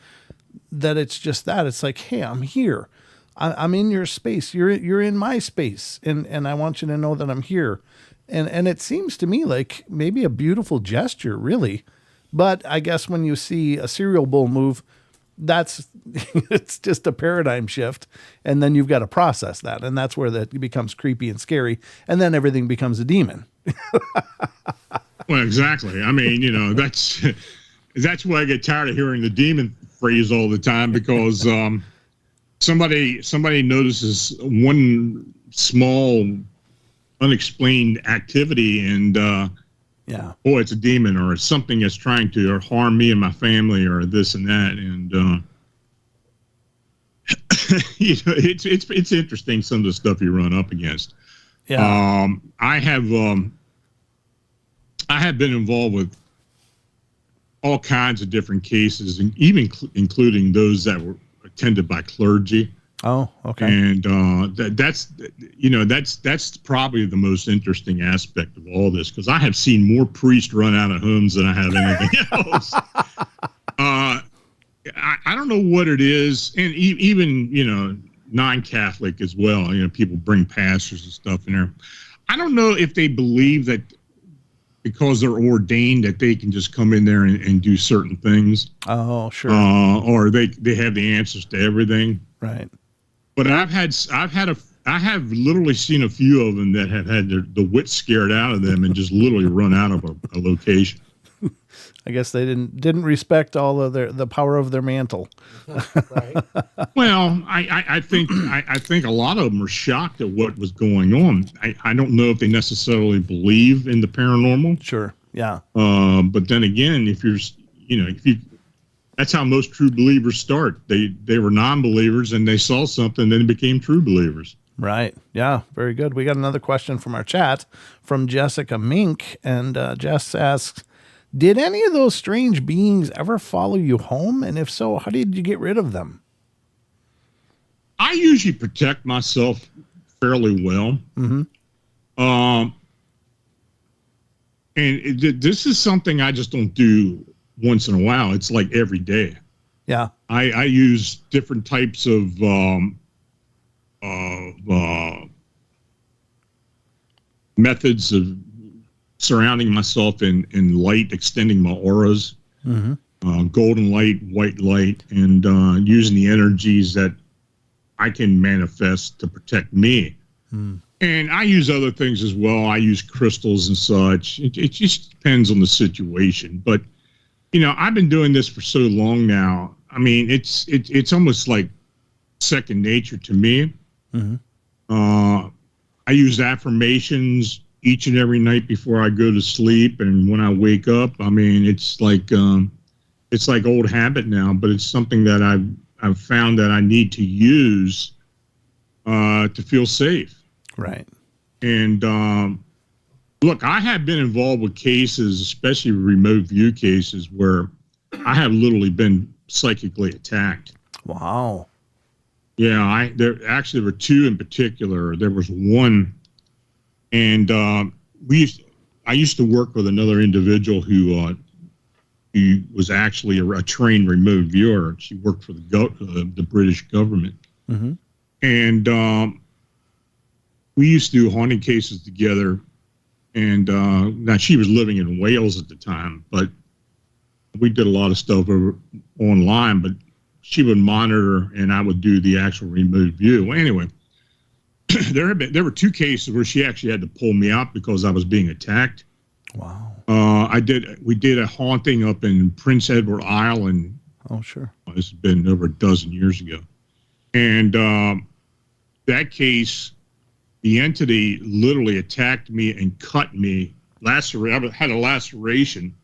that it's just that. It's like, hey, I'm here. I'm in your space. You're in my space, and I want you to know that I'm here. And it seems to me like maybe a beautiful gesture, really. But I guess when you see a cereal bowl move, that's it's just a paradigm shift, and then you've got to process that, and that's where that becomes creepy and scary, and then everything becomes a demon. Well, exactly. I mean, that's why I get tired of hearing the demon phrase all the time, because somebody notices one small unexplained activity, and Yeah. boy, it's a demon, or it's something that's trying to harm me and my family, or this and that. And it's interesting, some of the stuff you run up against. Yeah. I have been involved with all kinds of different cases, and even including those that were attended by clergy. Oh, okay. And that's probably the most interesting aspect of all this, because I have seen more priests run out of homes than I have anything else. I don't know what it is, and even non-Catholic as well. People bring pastors and stuff in there. I don't know if they believe that because they're ordained that they can just come in there and do certain things. Oh, sure. Or they have the answers to everything. Right. But I have literally seen a few of them that have had the wits scared out of them and just literally run out of a location. I guess they didn't respect all of the power of their mantle. Right. Well, I think a lot of them were shocked at what was going on. I don't know if they necessarily believe in the paranormal. Sure. Yeah. But then again, if that's how most true believers start. They were non-believers, and they saw something, then became true believers. Right. Yeah. Very good. We got another question from our chat from Jessica Mink, and Jess asks, did any of those strange beings ever follow you home? And if so, how did you get rid of them? I usually protect myself fairly well. Mm-hmm. This is something I just don't do once in a while. It's like every day. Yeah. I use different types of methods of surrounding myself in light, extending my auras, golden light, white light, and using the energies that I can manifest to protect me. And I use other things as well. I use crystals and such. It just depends on the situation. But, I've been doing this for so long now. I mean, it's almost like second nature to me. I use affirmations each and every night before I go to sleep, and when I wake up. I mean, it's like old habit now, but it's something that I've found that I need to use to feel safe. Right. And look, I have been involved with cases, especially remote view cases, where I have literally been psychically attacked. Wow. Yeah, there were two in particular. There was one, and I used to work with another individual who was actually a trained remote viewer. She worked for the British government, and we used to do haunting cases together. And now she was living in Wales at the time, but we did a lot of stuff online. But she would monitor, and I would do the actual remote view. Well, anyway, there were two cases where she actually had to pull me out because I was being attacked. Wow. We did a haunting up in Prince Edward Island. Oh, sure. This has been over a dozen years ago. And that case, the entity literally attacked me and cut me. I had a laceration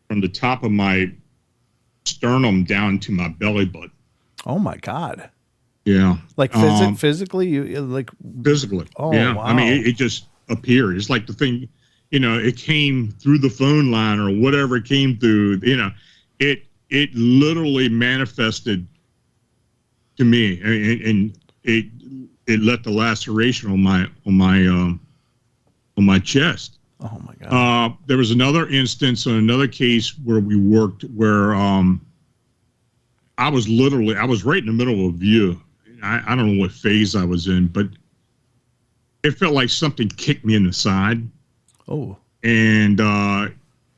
from the top of my sternum down to my belly button. Oh my God. Yeah. Like physically, you like physically. Oh, yeah. wow. I mean, it just appeared. It's like the thing, it came through the phone line or whatever it came through. It literally manifested to me, and it left the laceration on my chest. Oh my God. There was another instance on another case where we worked where I was right in the middle of a view. I don't know what phase I was in, but it felt like something kicked me in the side. Oh. And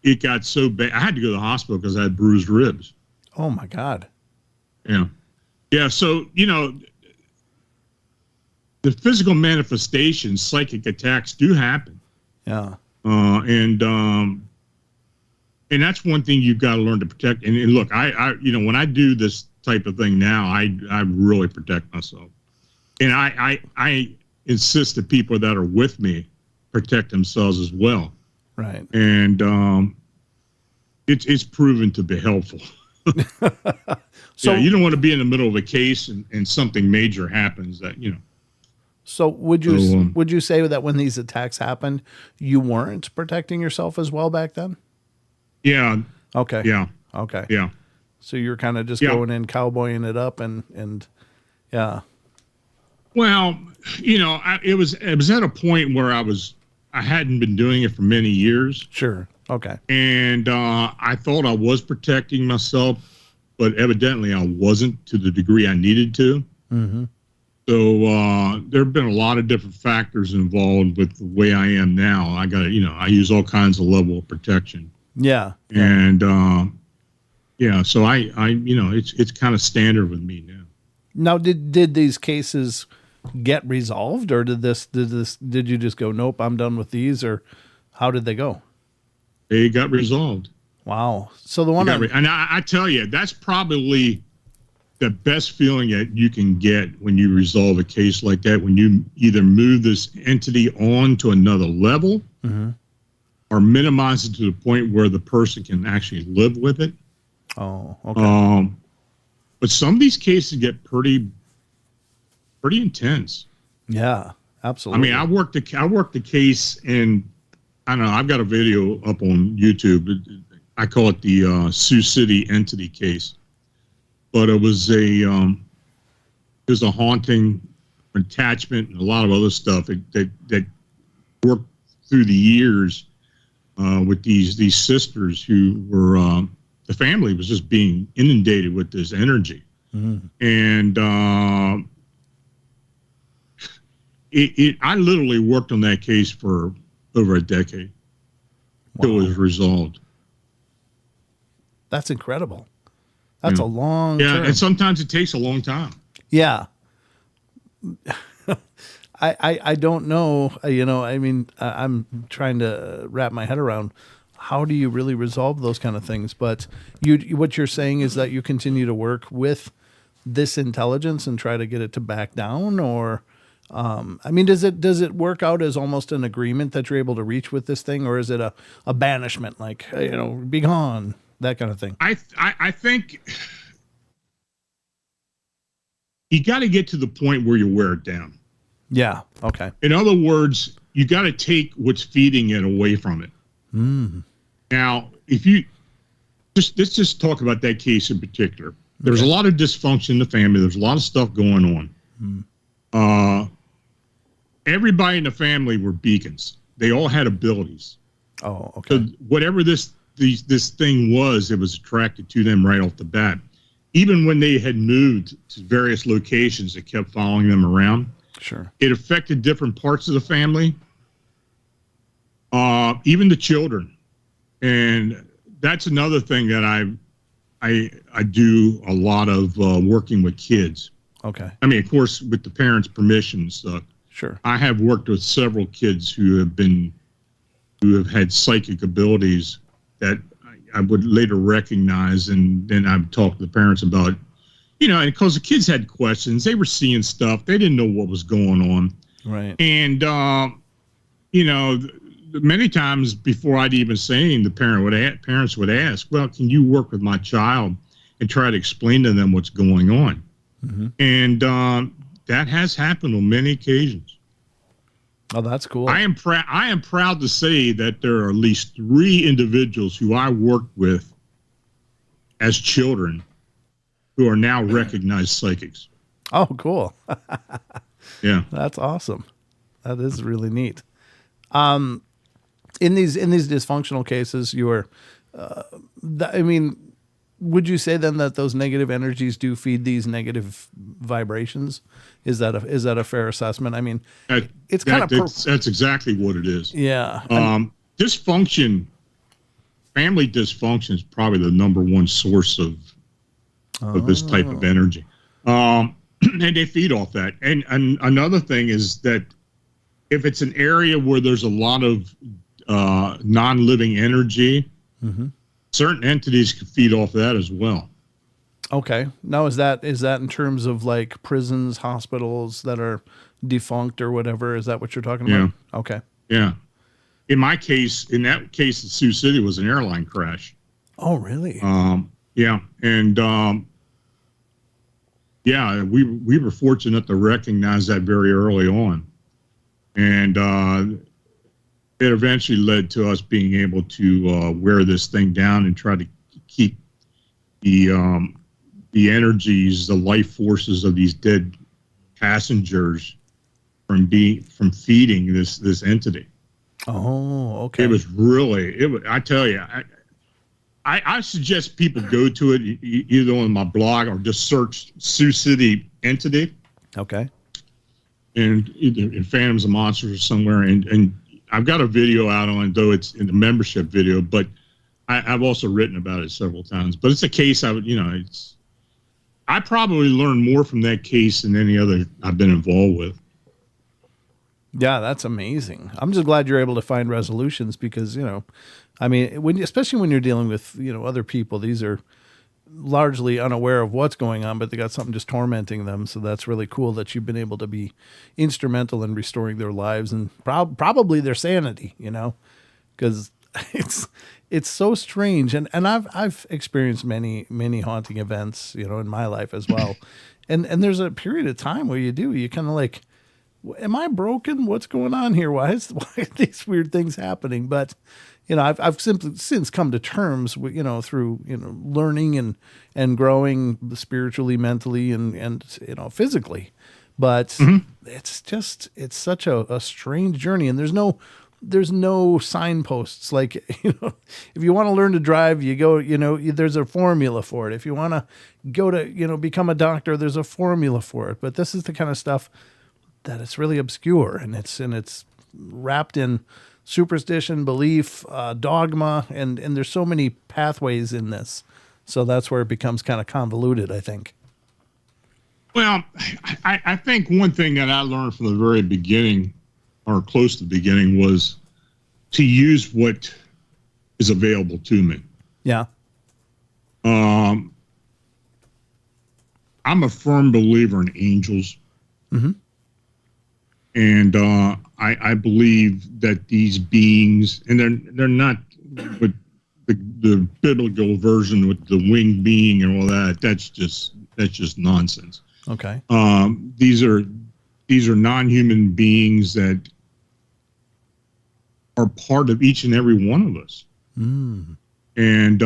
it got so bad. I had to go to the hospital because I had bruised ribs. Oh my God. Yeah. Yeah. So, the physical manifestations, psychic attacks do happen. Yeah. And that's one thing you've got to learn to protect. And look, I when I do this type of thing now, I really protect myself. And I insist that people that are with me protect themselves as well. Right. And it's proven to be helpful. So you don't want to be in the middle of a case and something major happens that, So would you say that when these attacks happened, you weren't protecting yourself as well back then? Yeah. Okay. Yeah. Okay. Yeah. So you're kind of just going in, cowboying it up, and yeah. Well, it was at a point where I hadn't been doing it for many years. Sure. Okay. And I thought I was protecting myself, but evidently I wasn't to the degree I needed to. Mm-hmm. So there have been a lot of different factors involved with the way I am now. I got I use all kinds of level of protection. Yeah. And so I it's kind of standard with me now. Now, did these cases get resolved, or did you just go, nope, I'm done with these, or how did they go? They got resolved. Wow. So the one, and I tell you, that's probably the best feeling that you can get when you resolve a case like that, when you either move this entity on to another level, mm-hmm. or minimize it to the point where the person can actually live with it. Oh, okay. But some of these cases get pretty intense. Yeah, absolutely. I mean, I worked the case, and I don't know, I've got a video up on YouTube. I call it the Sioux City entity case. But it was a haunting, attachment, and a lot of other stuff that worked through the years with these sisters who were the family was just being inundated with this energy, and I literally worked on that case for over a decade. Wow. It was resolved. That's incredible. That's a long term. Yeah, and sometimes it takes a long time. Yeah. I don't know, I mean, I'm trying to wrap my head around how do you really resolve those kind of things, but what you're saying is that you continue to work with this intelligence and try to get it to back down, or I mean, does it work out as almost an agreement that you're able to reach with this thing, or is it a banishment, like, be gone, that kind of thing? I think you got to get to the point where you wear it down. Yeah. Okay. In other words, you got to take what's feeding it away from it. Now, if you let's just talk about that case in particular. There's a lot of dysfunction in the family. There's a lot of stuff going on. Everybody in the family were beacons. They all had abilities. Oh, okay. So whatever this thing was, it was attracted to them right off the bat. Even when they had moved to various locations, it kept following them around. Sure. It affected different parts of the family, even the children. And that's another thing that I do a lot of working with kids. Okay. I mean, of course, with the parents' permission and stuff. Sure. I have worked with several kids who have had psychic abilities that I would later recognize, and then I've talked to the parents about, and because the kids had questions, they were seeing stuff, they didn't know what was going on. Right. And many times before I'd even say anything, the parents would ask, well, can you work with my child and try to explain to them what's going on? And that has happened on many occasions. Oh, that's cool. I am proud to say that there are at least 3 individuals who I worked with as children who are now recognized psychics. Oh, cool. Yeah. That's awesome. That is really neat. In these dysfunctional cases, I mean, would you say then that those negative energies do feed these negative vibrations? Is that a fair assessment? I mean, it's kind of that's exactly what it is. Yeah. Dysfunction, family dysfunction is probably the number one source of this type of energy. And they feed off that. And another thing is that if it's an area where there's a lot of non-living energy, certain entities can feed off that as well. Okay. Now, is that in terms of like prisons, hospitals that are defunct or whatever? Is that what you're talking about? Okay. Yeah. In that case, in Sioux City was an airline crash. Oh, really? Yeah. And yeah, we were fortunate to recognize that very early on. And it eventually led to us being able to wear this thing down and try to keep the energies, the life forces of these dead passengers from feeding this entity. Oh, okay. It was I tell you, I suggest people go to it either on my blog or just search Sioux City entity. Okay. And either in Phantoms of Monsters or somewhere, and I've got a video out on it, though it's in the membership video, but I've also written about it several times. But it's a case I probably learned more from that case than any other I've been involved with. Yeah, that's amazing. I'm just glad you're able to find resolutions because, I mean, especially when you're dealing with, other people, these are largely unaware of what's going on, but they got something just tormenting them. So that's really cool that you've been able to be instrumental in restoring their lives and probably their sanity, because it's so strange. And I've experienced many haunting events, in my life as well. And there's a period of time where you kind of like, am I broken? What's going on here? Why are these weird things happening? But, I've simply since come to terms with, through, learning and growing spiritually, mentally, and physically. But it's such a strange journey. And there's no signposts. Like, if you want to learn to drive, you go, there's a formula for it. If you want to go to, become a doctor, there's a formula for it. But this is the kind of stuff that it's really obscure and it's wrapped in superstition, belief, dogma, and there's so many pathways in this. So that's where it becomes kind of convoluted, I think. Well, I think one thing that I learned from the very beginning, or close to the beginning, was to use what is available to me. Yeah. I'm a firm believer in angels. Mm-hmm. And I believe that these beings, and they're not with the biblical version with the winged being and all that. That's just nonsense. Okay. These are non-human beings that are part of each and every one of us. Mm. And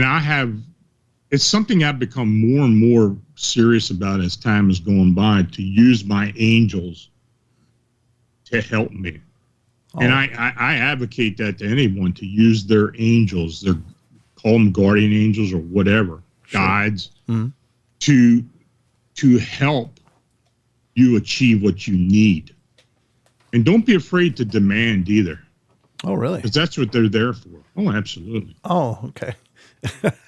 I have, it's something I've become more and more serious about as time has gone by, to use my angels to help me. Oh. And I advocate that to anyone, to use their angels, call them guardian angels or whatever, sure, guides, mm-hmm, to help you achieve what you need. And don't be afraid to demand either. Oh, really? Because that's what they're there for. Oh, absolutely. Oh, okay.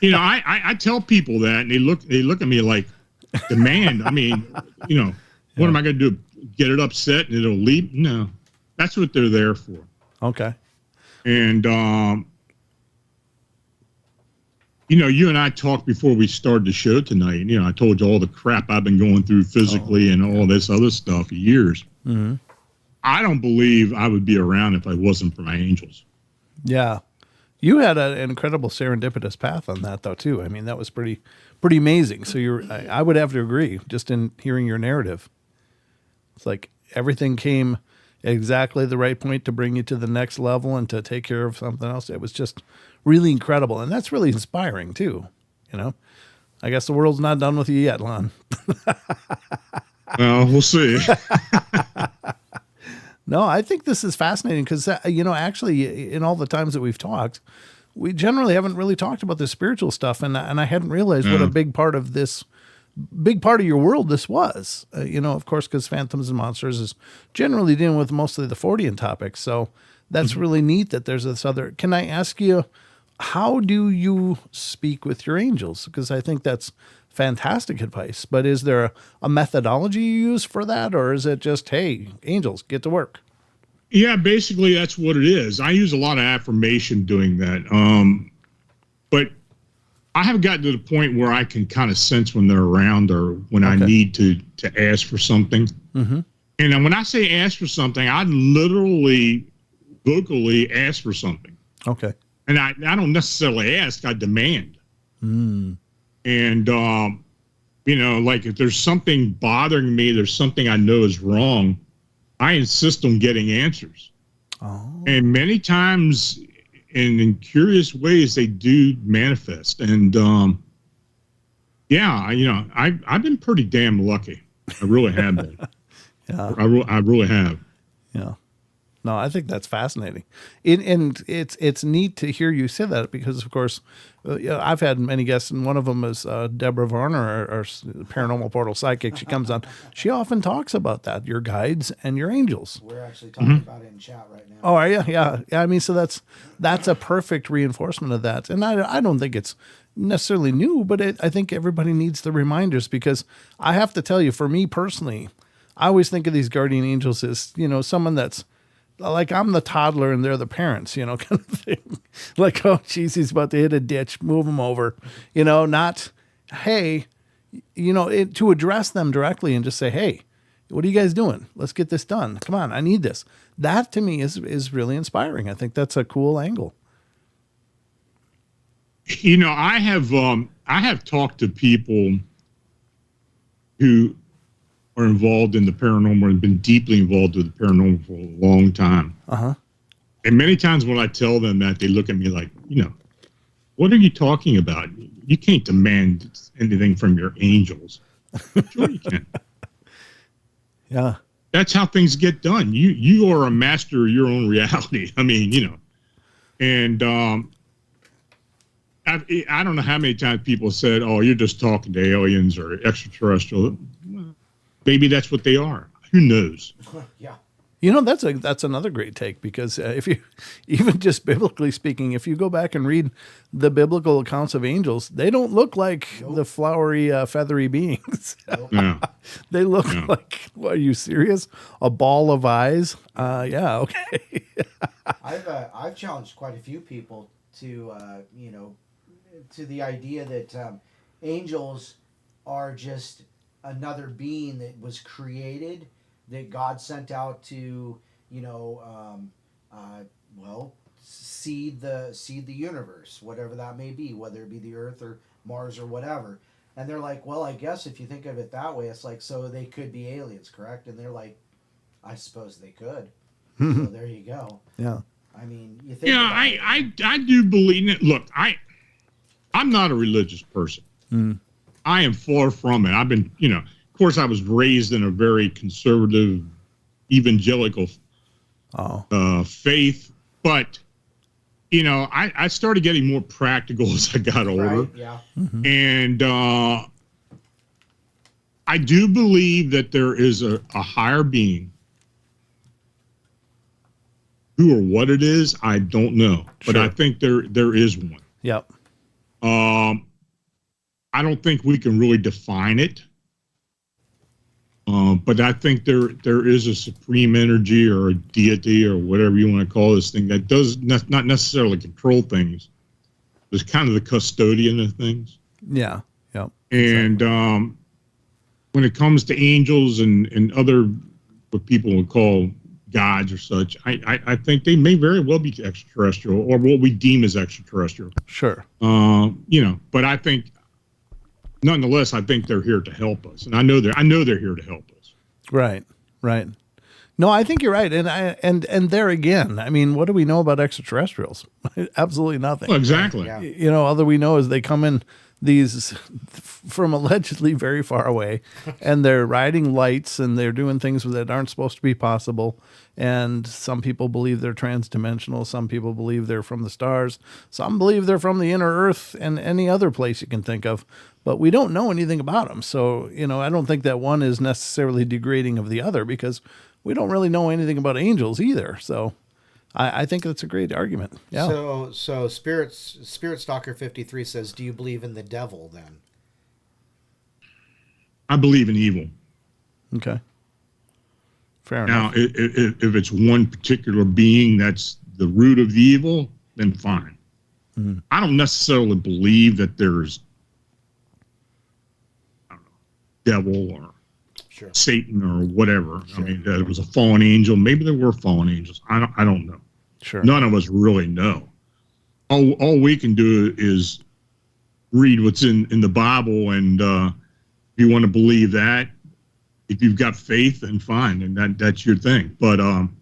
I tell people that, and they look at me like, demand. I mean, what am I going to do? Get it upset and it'll leap? No, that's what they're there for. Okay. And you and I talked before we started the show tonight. I told you all the crap I've been going through physically and all this other stuff for years. Mm-hmm. I don't believe I would be around if I wasn't for my angels. Yeah. You had an incredible serendipitous path on that, though, too. I mean, that was pretty amazing. So I would have to agree, just in hearing your narrative. It's like everything came at exactly the right point to bring you to the next level and to take care of something else. It was just really incredible. And that's really inspiring, too. I guess the world's not done with you yet, Lon. Well, we'll see. No, I think this is fascinating because, actually, in all the times that we've talked, we generally haven't really talked about the spiritual stuff, and I hadn't realized what a big part of your world this was. Of course, because Phantoms and Monsters is generally dealing with mostly the Fortean topics. So that's really neat that there's this other. Can I ask you, how do you speak with your angels? Because I think that's fantastic advice. But is there a methodology you use for that, or is it just, hey, angels, get to work? Yeah, basically that's what it is. I use a lot of affirmation doing that. But I have gotten to the point where I can kind of sense when they're around or when I need to ask for something. And when I say ask for something, I literally vocally ask for something. Okay. And I don't necessarily ask, I demand. And, like if there's something bothering me, there's something I know is wrong, I insist on getting answers. And many times in curious ways, they do manifest. And, I've been pretty damn lucky. I really have been. I really have. Yeah. No, I think that's fascinating. And it's neat to hear you say that because, of course, I've had many guests, and one of them is Deborah Varner, our Paranormal Portal sidekick. She comes on. She often talks about that, your guides and your angels. We're actually talking about it in chat right now. Oh, are you? Yeah. I mean, so that's a perfect reinforcement of that. And I don't think it's necessarily new, but I think everybody needs the reminders because I have to tell you, for me personally, I always think of these guardian angels as, someone that's, like I'm the toddler and they're the parents, kind of thing. Like, oh, geez, he's about to hit a ditch, move him over, not, hey, to address them directly and just say, hey, what are you guys doing? Let's get this done. Come on, I need this. That to me is really inspiring. I think that's a cool angle. I have talked to people who are involved in the paranormal and been deeply involved with the paranormal for a long time. And many times when I tell them that, they look at me like, what are you talking about? You can't demand anything from your angels. Sure you can. Yeah. That's how things get done. You are a master of your own reality. I mean, and I don't know how many times people said, oh, you're just talking to aliens or extraterrestrial. Maybe that's what they are. Who knows? Yeah. That's another great take because if you, even just biblically speaking, if you go back and read the biblical accounts of angels, they don't look like the flowery, feathery beings. They look like, what, are you serious? A ball of eyes? Yeah. Okay. I've challenged quite a few people to, to the idea that angels are just another being that was created, that God sent out to, seed the universe, whatever that may be, whether it be the Earth or Mars or whatever. And they're like, well, I guess if you think of it that way, it's like, so they could be aliens, correct? And they're like, I suppose they could. So there you go. Yeah. I mean, you think. Yeah, I do believe it. Look, I'm not a religious person. I am far from it. I've been, of course, I was raised in a very conservative, evangelical faith, but, I started getting more practical as I got older. Right, yeah. And I do believe that there is a higher being. Who or what it is, I don't know. But I think there is one. Yep. I don't think we can really define it, but I think there is a supreme energy or a deity or whatever you want to call this thing that does not necessarily control things. It's kind of the custodian of things. Yeah. Yep. And when it comes to angels and other what people would call gods or such, I think they may very well be extraterrestrial or what we deem as extraterrestrial. Sure. But I think. Nonetheless, I think they're here to help us, and I know they're here to help us. Right. No, I think you're right, and there again, I mean, what do we know about extraterrestrials? Absolutely nothing. Well, exactly. Yeah. All that we know is they come in these from allegedly very far away, and they're riding lights and they're doing things that aren't supposed to be possible. And some people believe they're transdimensional. Some people believe they're from the stars. Some believe they're from the inner earth and any other place you can think of. But we don't know anything about them. So, I don't think that one is necessarily degrading of the other, because we don't really know anything about angels either. So I think that's a great argument. Yeah. So Spirit Stalker 53 says, do you believe in the devil then? I believe in evil. Okay. Fair Now, enough. if it's one particular being that's the root of the evil, then fine. Mhm. I don't necessarily believe that there's, I don't know, devil or Sure. Satan or whatever. Sure. I mean, that it was a fallen angel. Maybe there were fallen angels. I don't know. Sure. None of us really know. All we can do is read what's in the Bible, and if you want to believe that, if you've got faith, then fine, and that's your thing. But I'm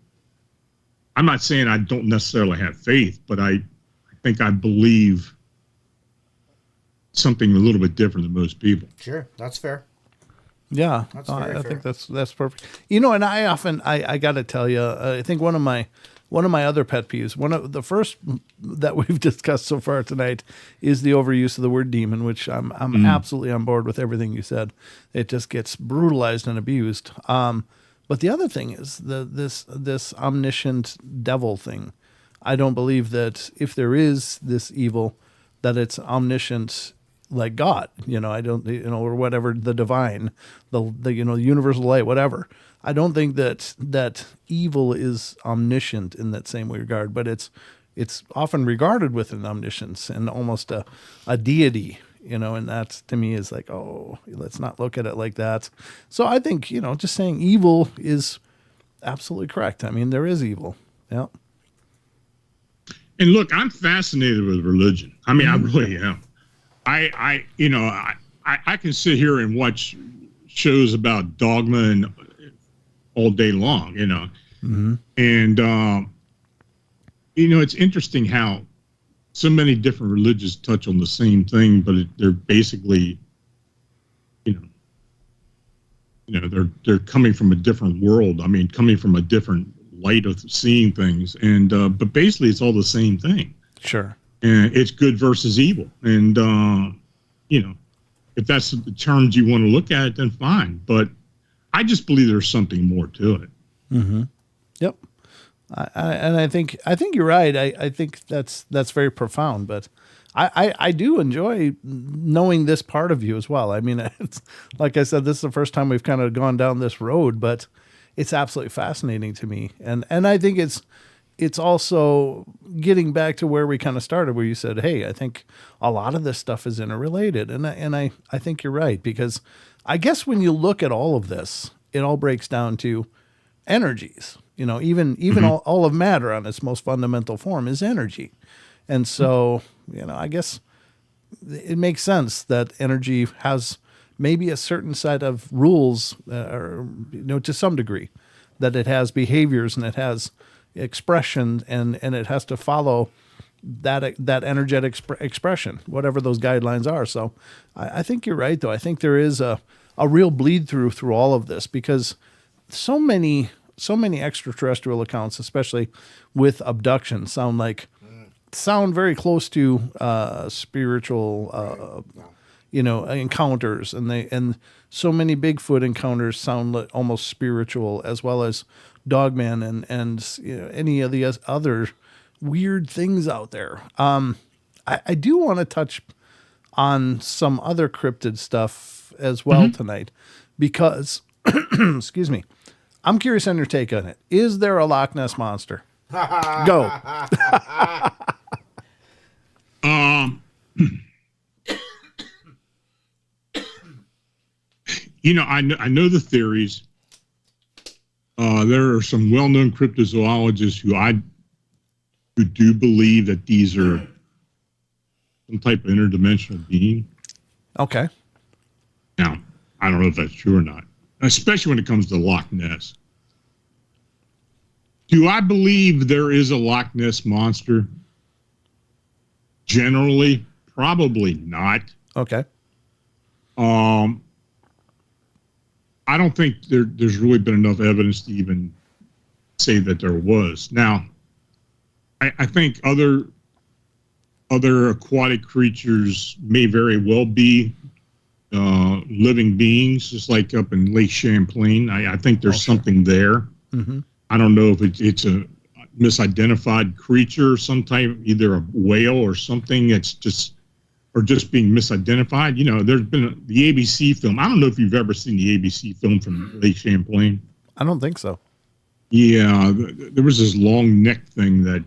not saying I don't necessarily have faith, but I think I believe something a little bit different than most people. Sure, that's fair. Yeah, That's very I fair. think that's perfect. And I got to tell you, I think one of my other pet peeves, one of the first that we've discussed so far tonight, is the overuse of the word demon, which I'm absolutely on board with everything you said. It just gets brutalized and abused. But the other thing is this omniscient devil thing. I don't believe that if there is this evil, that it's omniscient like God, I don't, or whatever, the divine, the universal light, whatever. I don't think that evil is omniscient in that same regard, but it's often regarded with an omniscience and almost a deity, and that to me is like, oh, let's not look at it like that. So I think, just saying evil is absolutely correct. I mean, there is evil. Yeah. And look, I'm fascinated with religion. I mean, I really am. I can sit here and watch shows about dogma and all day long, Mm-hmm. and it's interesting how so many different religions touch on the same thing, but they're basically, they're coming from a different world. I mean, coming from a different light of seeing things, and but basically it's all the same thing. Sure. And it's good versus evil. And, if that's the terms you want to look at it, then fine. But I just believe there's something more to it. Mm-hmm. Yep. I think you're right. I think that's very profound, but I do enjoy knowing this part of you as well. I mean, it's like I said, this is the first time we've kind of gone down this road, but it's absolutely fascinating to me. And I think it's also getting back to where we kind of started, where you said, hey, I think a lot of this stuff is interrelated. And I think you're right, because I guess when you look at all of this, it all breaks down to energies. Even Mm-hmm. all of matter on its most fundamental form is energy. And so, I guess it makes sense that energy has maybe a certain set of rules, or to some degree, that it has behaviors and it has expression, and it has to follow that energetic expression, whatever those guidelines are. So I think you're right, though. I think there is a real bleed through all of this, because so many extraterrestrial accounts, especially with abduction, sound very close to spiritual encounters, and so many Bigfoot encounters sound almost spiritual, as well as Dogman and any of the other weird things out there. I do want to touch on some other cryptid stuff as well tonight, because excuse me, I'm curious on your take on it. Is there a Loch Ness monster? Go. I know the theories. There are some well-known cryptozoologists who do believe that these are some type of interdimensional being. Okay. Now, I don't know if that's true or not, especially when it comes to Loch Ness. Do I believe there is a Loch Ness monster? Generally, probably not. Okay. I don't think there's really been enough evidence to even say that there was. Now, I think other aquatic creatures may very well be living beings, just like up in Lake Champlain. I think there's something there. Mm-hmm. I don't know if it's a misidentified creature, some type, either a whale or something that's just being misidentified. You know, there's been the ABC film. I don't know if you've ever seen the ABC film from Lake Champlain. I don't think so. Yeah, there was this long neck thing that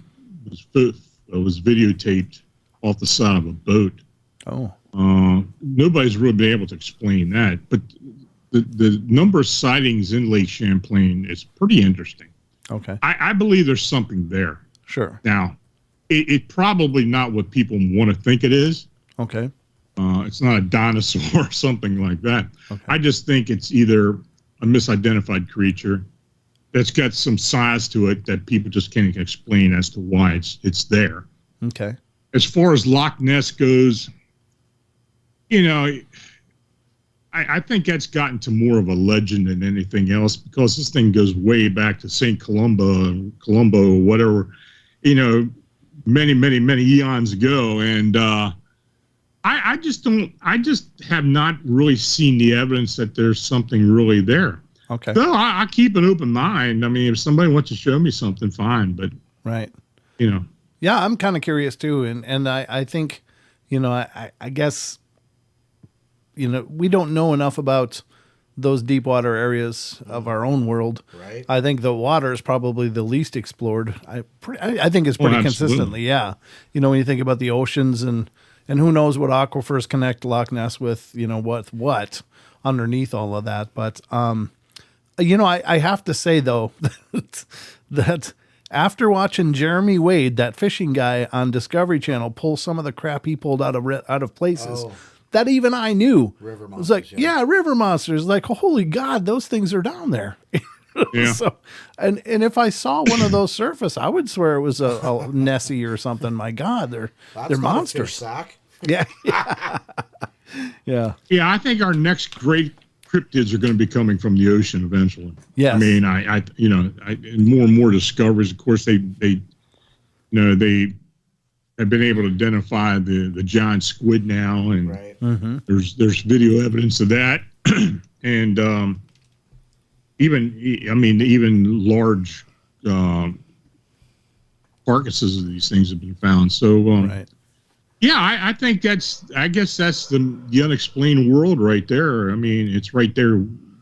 was videotaped off the side of a boat. Oh. Nobody's really been able to explain that, but the number of sightings in Lake Champlain is pretty interesting. Okay. I believe there's something there. Sure. Now, it's probably not what people want to think it is. Okay. It's not a dinosaur or something like that. Okay. I just think it's either a misidentified creature that's got some size to it that people just can't explain as to why it's there. Okay. As far as Loch Ness goes, you know, I think that's gotten to more of a legend than anything else, because this thing goes way back to St. Columbo, whatever, you know, many, many, many eons ago. And I just have not really seen the evidence that there's something really there. Okay. So I keep an open mind. I mean, if somebody wants to show me something, fine. But, Right. you know. Yeah, I'm kind of curious too. And I think, you know, I guess, you know, we don't know enough about those deep water areas of our own world. Right. I think the water is probably the least explored. I think it's pretty consistently. Yeah. You know, when you think about the oceans and who knows what aquifers connect Loch Ness with, you know, what underneath all of that. But, you know, I have to say though, that after watching Jeremy Wade, that fishing guy on Discovery Channel, pull some of the crap he pulled out of places, that even I knew. River monsters. It was like, yeah, river monsters. Like, holy God, those things are down there. Yeah. So, and if I saw one of those surface, I would swear it was a Nessie or something. My God, they're That's monsters. A fish sack. Yeah. Yeah. Yeah, I think our next great cryptids are going to be coming from the ocean eventually. Yes. I mean, I you know, more and more discoveries. Of course, they you know, they have been able to identify the giant squid now, and Right. Mm-hmm. there's video evidence of that, and even large carcasses of these things have been found. So Right. yeah, I think I guess that's the unexplained world right there. I mean, it's right there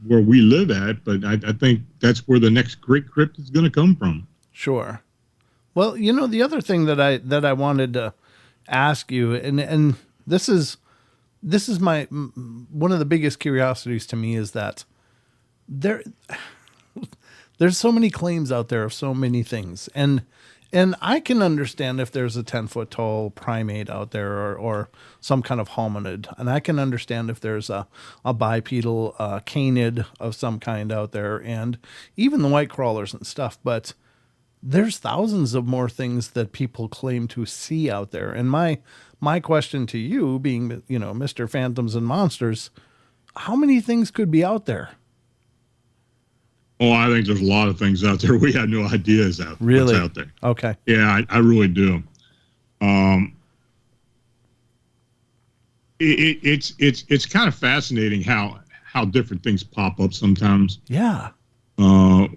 where we live at, but I think that's where the next great cryptid is going to come from. Sure. Well, you know, the other thing that I wanted to ask you, and this is my one of the biggest curiosities to me, is that there's so many claims out there of so many things, and I can understand if there's a 10-foot tall primate out there or some kind of hominid, and I can understand if there's a bipedal canid of some kind out there, and even the white crawlers and stuff, but there's thousands of more things that people claim to see out there. And my question to you, being, you know, Mr. Phantoms and Monsters, how many things could be out there? Oh, I think there's a lot of things out there we have no idea is out Really? what's out there. Okay. Yeah, I really do. It's kind of fascinating how different things pop up sometimes. Yeah. Well,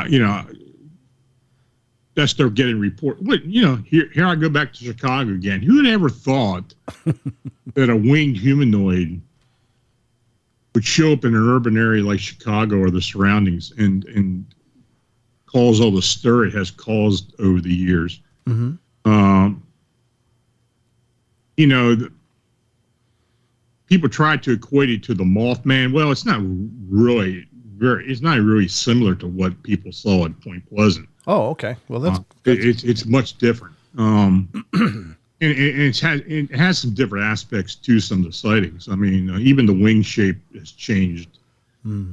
you know, that's they're getting report. You know, here I go back to Chicago again. Who would ever thought that a winged humanoid would show up in an urban area like Chicago or the surroundings and cause all the stir it has caused over the years? Mm-hmm. You know, people try to equate it to the Mothman. Well, it's not really similar to what people saw at Point Pleasant. Oh, okay. Well, that's it's much different. And it has some different aspects to some of the sightings. I mean, even the wing shape has changed.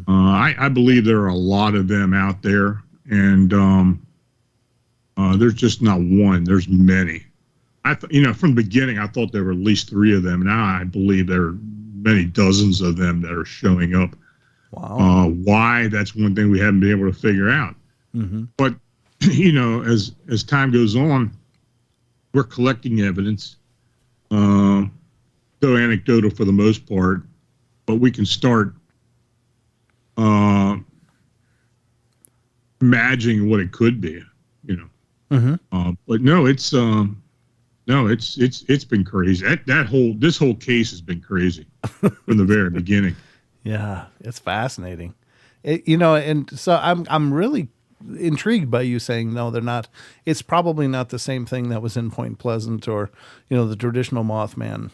I believe there are a lot of them out there, and there's just not one. There's many. from the beginning, I thought there were at least 3 of them. Now I believe there are many dozens of them that are showing up. Wow. Why? That's one thing we haven't been able to figure out. Mm-hmm. But as time goes on, we're collecting evidence, though anecdotal for the most part. But we can start imagining what it could be. Mm-hmm. But no, it's been crazy. This whole case has been crazy from the very beginning. Yeah, it's fascinating. And so I'm really intrigued by you saying no, they're not. It's probably not the same thing that was in Point Pleasant or the traditional Mothman,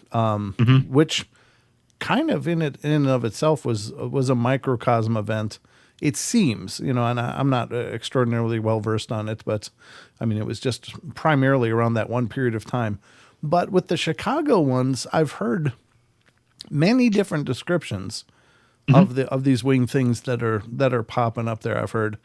which kind of in and of itself was a microcosm event. It seems, and I'm not extraordinarily well versed on it, but I mean, it was just primarily around that one period of time. But with the Chicago ones, I've heard many different descriptions of these winged things that are popping up there. I've heard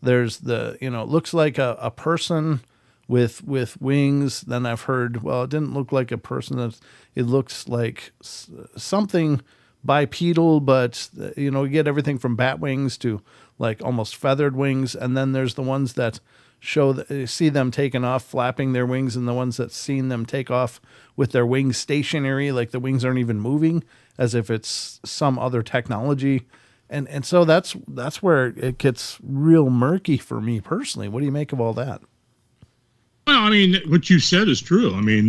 there's looks like a person with wings. Then I've heard, well, it didn't look like a person. It looks like something bipedal, but you get everything from bat wings to like almost feathered wings. And then there's the ones that see them taking off, flapping their wings, and the ones that seen them take off with their wings stationary, like the wings aren't even moving, as if it's some other technology. And so that's where it gets real murky for me personally. What do you make of all that? Well, I mean, what you said is true. I mean,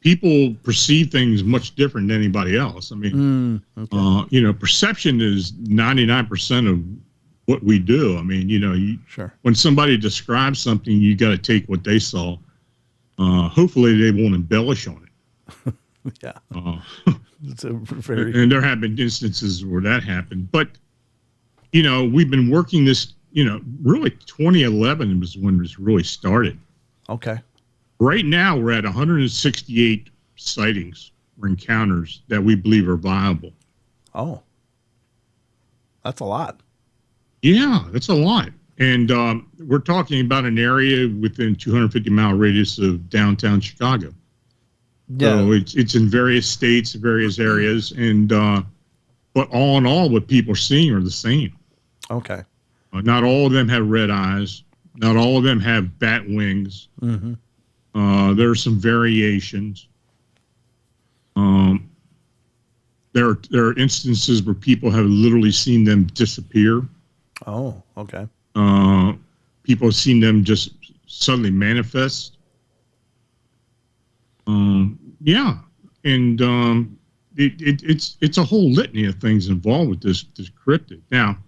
people perceive things much different than anybody else. I mean, okay. Perception is 99% of what we do. I mean, sure. When somebody describes something, you got to take what they saw. Hopefully, they won't embellish on it. Yeah. It's and there have been instances where that happened, but we've been working this. Really, 2011 was when this really started. Okay. Right now, we're at 168 sightings or encounters that we believe are viable. Oh, that's a lot. Yeah, that's a lot. And we're talking about an area within 250-mile radius of downtown Chicago. Yeah. So it's in various states, various areas, and but all in all, what people are seeing are the same. Okay. Not all of them have red eyes. Not all of them have bat wings. Mm-hmm. There are some variations. There are instances where people have literally seen them disappear. Oh, okay. People have seen them just suddenly manifest. Yeah, and it's a whole litany of things involved with this cryptid. Now,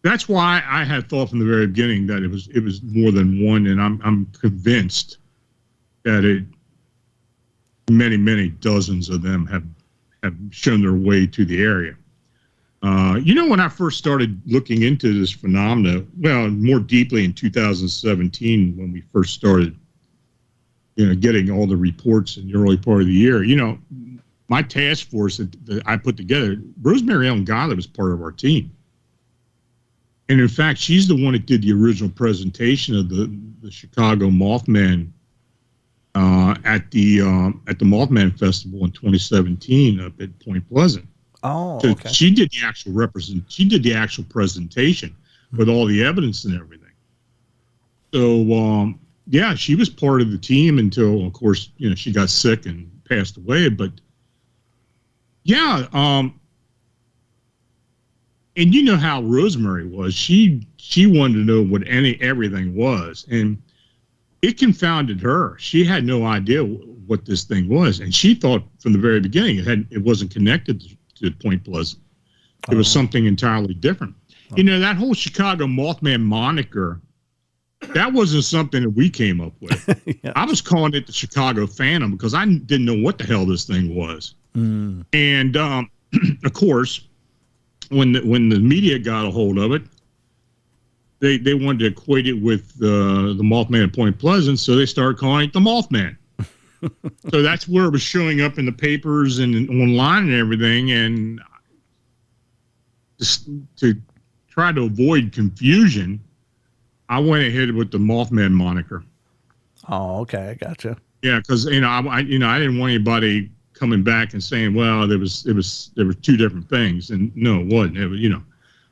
that's why I had thought from the very beginning that it was more than one, and I'm convinced that many dozens of them have shown their way to the area. When I first started looking into this phenomena, well, more deeply in 2017 when we first started, getting all the reports in the early part of the year, my task force that I put together, Rosemary Ellen Goddard was part of our team. And in fact, she's the one that did the original presentation of the Chicago Mothman at the Mothman Festival in 2017 up at Point Pleasant. Oh, so okay. She did the actual presentation with all the evidence and everything. So yeah, she was part of the team until, of course, she got sick and passed away. But yeah, and you know how Rosemary was. She wanted to know what everything was, and it confounded her. She had no idea what this thing was, and she thought from the very beginning it wasn't connected to Point Pleasant. It was something entirely different. That whole Chicago Mothman moniker, that wasn't something that we came up with. Yeah. I was calling it the Chicago Phantom because I didn't know what the hell this thing was. Mm. And of course, when the media got a hold of it, they wanted to equate it with the Mothman at Point Pleasant, so they started calling it the Mothman. So that's where it was showing up in the papers and online and everything. And just to try to avoid confusion, I went ahead with the Mothman moniker. Oh, okay. I gotcha. Yeah, because I didn't want anybody coming back and saying, well, there were two different things, and no, it wasn't. It was,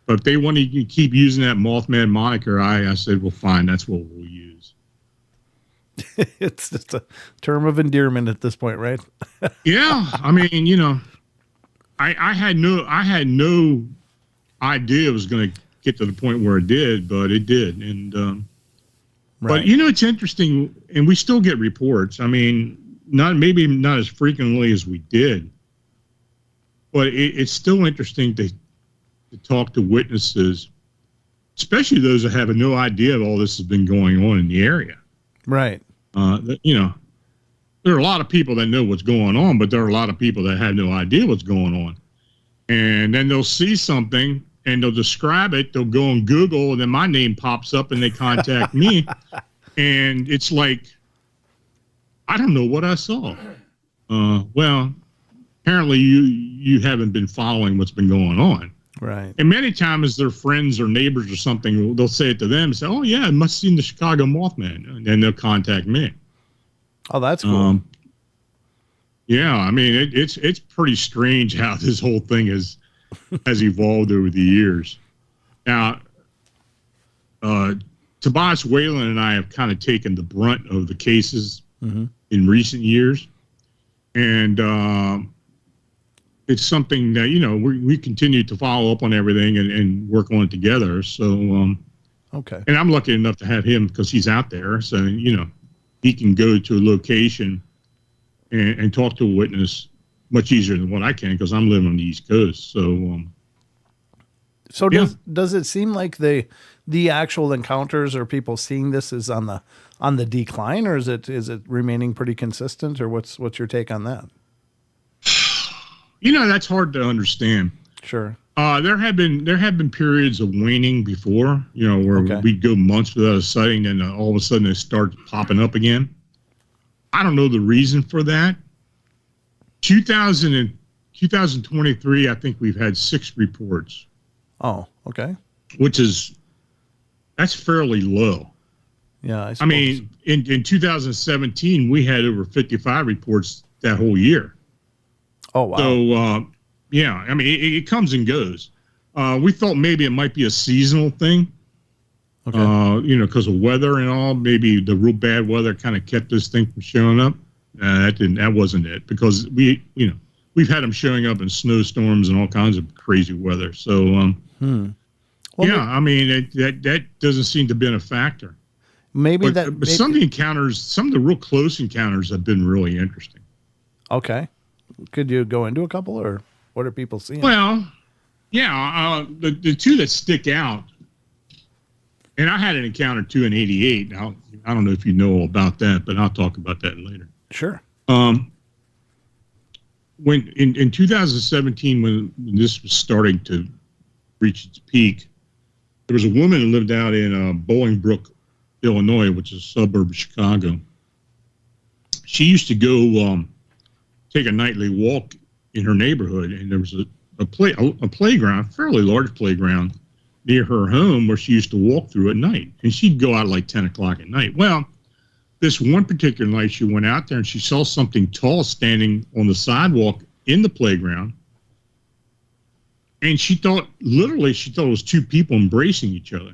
but if they wanted to keep using that Mothman moniker, I said, well, fine, that's what we'll use. It's just a term of endearment at this point, right? Yeah, I mean, I had no idea it was going to get to the point where it did, but it did, and Right. but it's interesting, and we still get reports. I mean, maybe not as frequently as we did, but it's still interesting to talk to witnesses, especially those that have no idea of all this has been going on in the area. Right. There are a lot of people that know what's going on, but there are a lot of people that have no idea what's going on. And then they'll see something and they'll describe it. They'll go on Google, and then my name pops up and they contact me. And it's like, I don't know what I saw. Well, apparently you haven't been following what's been going on. Right. And many times their friends or neighbors or something, they'll say it to them and say, oh, yeah, I must have seen the Chicago Mothman. And then they'll contact me. Oh, that's cool. Yeah, I mean, it's pretty strange how this whole thing has evolved over the years. Now, Tobias Whalen and I have kind of taken the brunt of the cases in recent years. And it's something that, we continue to follow up on everything and work on it together. So, Okay. and I'm lucky enough to have him because he's out there. So, he can go to a location and talk to a witness much easier than what I can because I'm living on the East Coast. So, So does it seem like the actual encounters or people seeing this is on the decline, or is it remaining pretty consistent, or what's your take on that? that's hard to understand. Sure. There have been periods of waning before, where we'd go months without a sighting, and all of a sudden it starts popping up again. I don't know the reason for that. 2023, I think we've had 6 reports. Oh, okay. That's fairly low. Yeah, I mean, in 2017, we had over 55 reports that whole year. Oh, wow. So, yeah, I mean, it comes and goes. We thought maybe it might be a seasonal thing, because of weather and all. Maybe the real bad weather kind of kept this thing from showing up. That wasn't it, because we've had them showing up in snowstorms and all kinds of crazy weather. So, I mean, that doesn't seem to have been a factor. Maybe but some of the encounters, some of the real close encounters have been really interesting. Okay. Could you go into a couple, or what are people seeing? Well, yeah, the two that stick out, and I had an encounter too in '88. Now, I don't know if you know all about that, but I'll talk about that later. Sure. When in 2017, when this was starting to reach its peak, there was a woman who lived out in Bolingbrook, Illinois, which is a suburb of Chicago. She used to go take a nightly walk in her neighborhood, and there was a playground, fairly large playground, near her home where she used to walk through at night. And she'd go out like 10 o'clock at night. Well, this one particular night, she went out there and she saw something tall standing on the sidewalk in the playground. And she thought it was 2 people embracing each other.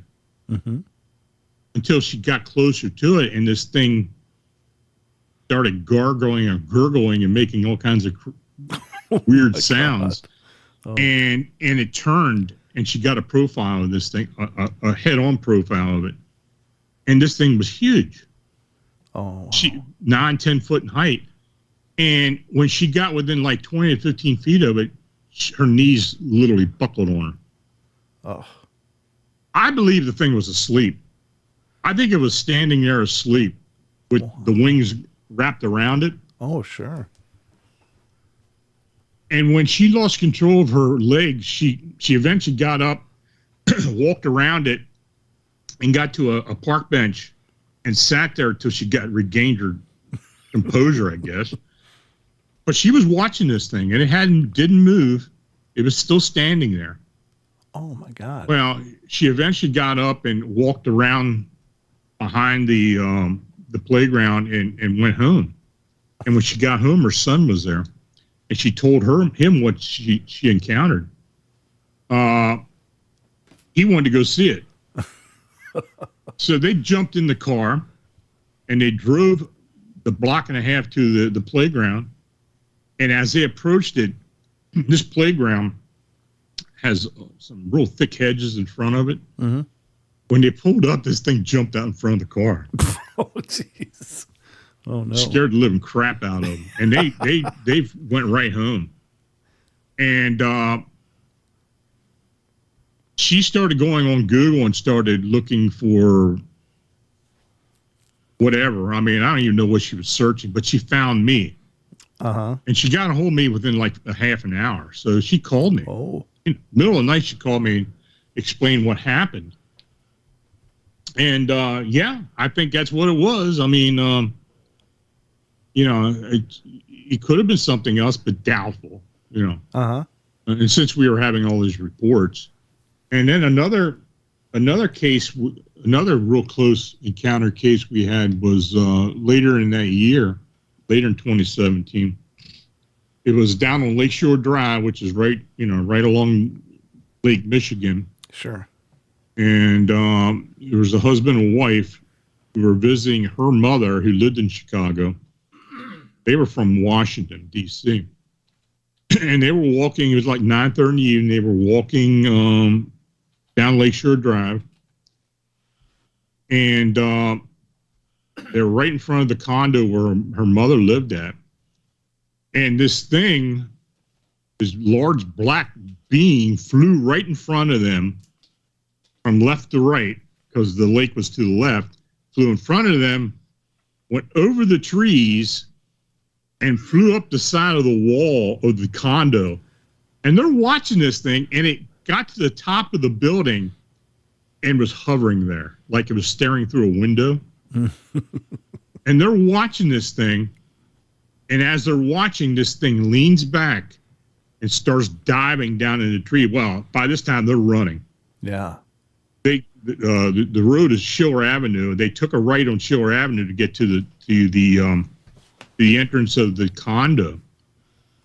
Until she got closer to it, and this thing started gargling or gurgling and making all kinds of weird sounds. And it turned, and she got a profile of this thing, a head-on profile of it. And this thing was huge. Oh, wow. 9-10 foot in height. And when she got within like 20 to 15 feet of it, her knees literally buckled on her. Oh. I believe the thing was asleep. I think it was standing there asleep with the wings wrapped around it. Oh, sure. And when she lost control of her legs, she eventually got up, walked around it, and got to a park bench and sat there till she regained her composure, I guess. But she was watching this thing, and it didn't move. It was still standing there. Oh my God. Well, she eventually got up and walked around behind the the playground and went home. And when she got home, her son was there, and she told him what she encountered. He wanted to go see it. So they jumped in the car, and they drove the block and a half to the playground. And as they approached it, this playground has some real thick hedges in front of it. Mm-hmm. When they pulled up, this thing jumped out in front of the car. Oh, jeez. Oh, no. Scared the living crap out of them. And they went right home. And she started going on Google and started looking for whatever. I mean, I don't even know what she was searching, but she found me. Uh-huh. And she got a hold of me within like a half an hour. So she called me. Oh. In the middle of the night, she called me and explained what happened. And yeah, I think that's what it was. I mean, you know, it could have been something else, but doubtful, you know. Uh-huh. And since we were having all these reports, and then another case, another real close encounter case we had was later in that year, later in 2017. It was down on Lakeshore Drive, which is right along Lake Michigan. Sure. And there was a husband and wife who were visiting her mother who lived in Chicago. They were from Washington, D.C. And they were walking, it was like 9:30 in the evening. They were walking down Lakeshore Drive. And they were right in front of the condo where her mother lived at. And this thing, this large black being, flew right in front of them from left to right, because the lake was to the left, flew in front of them, went over the trees, and flew up the side of the wall of the condo. And they're watching this thing, and it got to the top of the building and was hovering there, like it was staring through a window. And they're watching this thing, and as they're watching, this thing leans back and starts diving down in the tree. Well, by this time, they're running. Yeah. The road is Schiller Avenue. They took a right on Schiller Avenue to get to the entrance of the condo.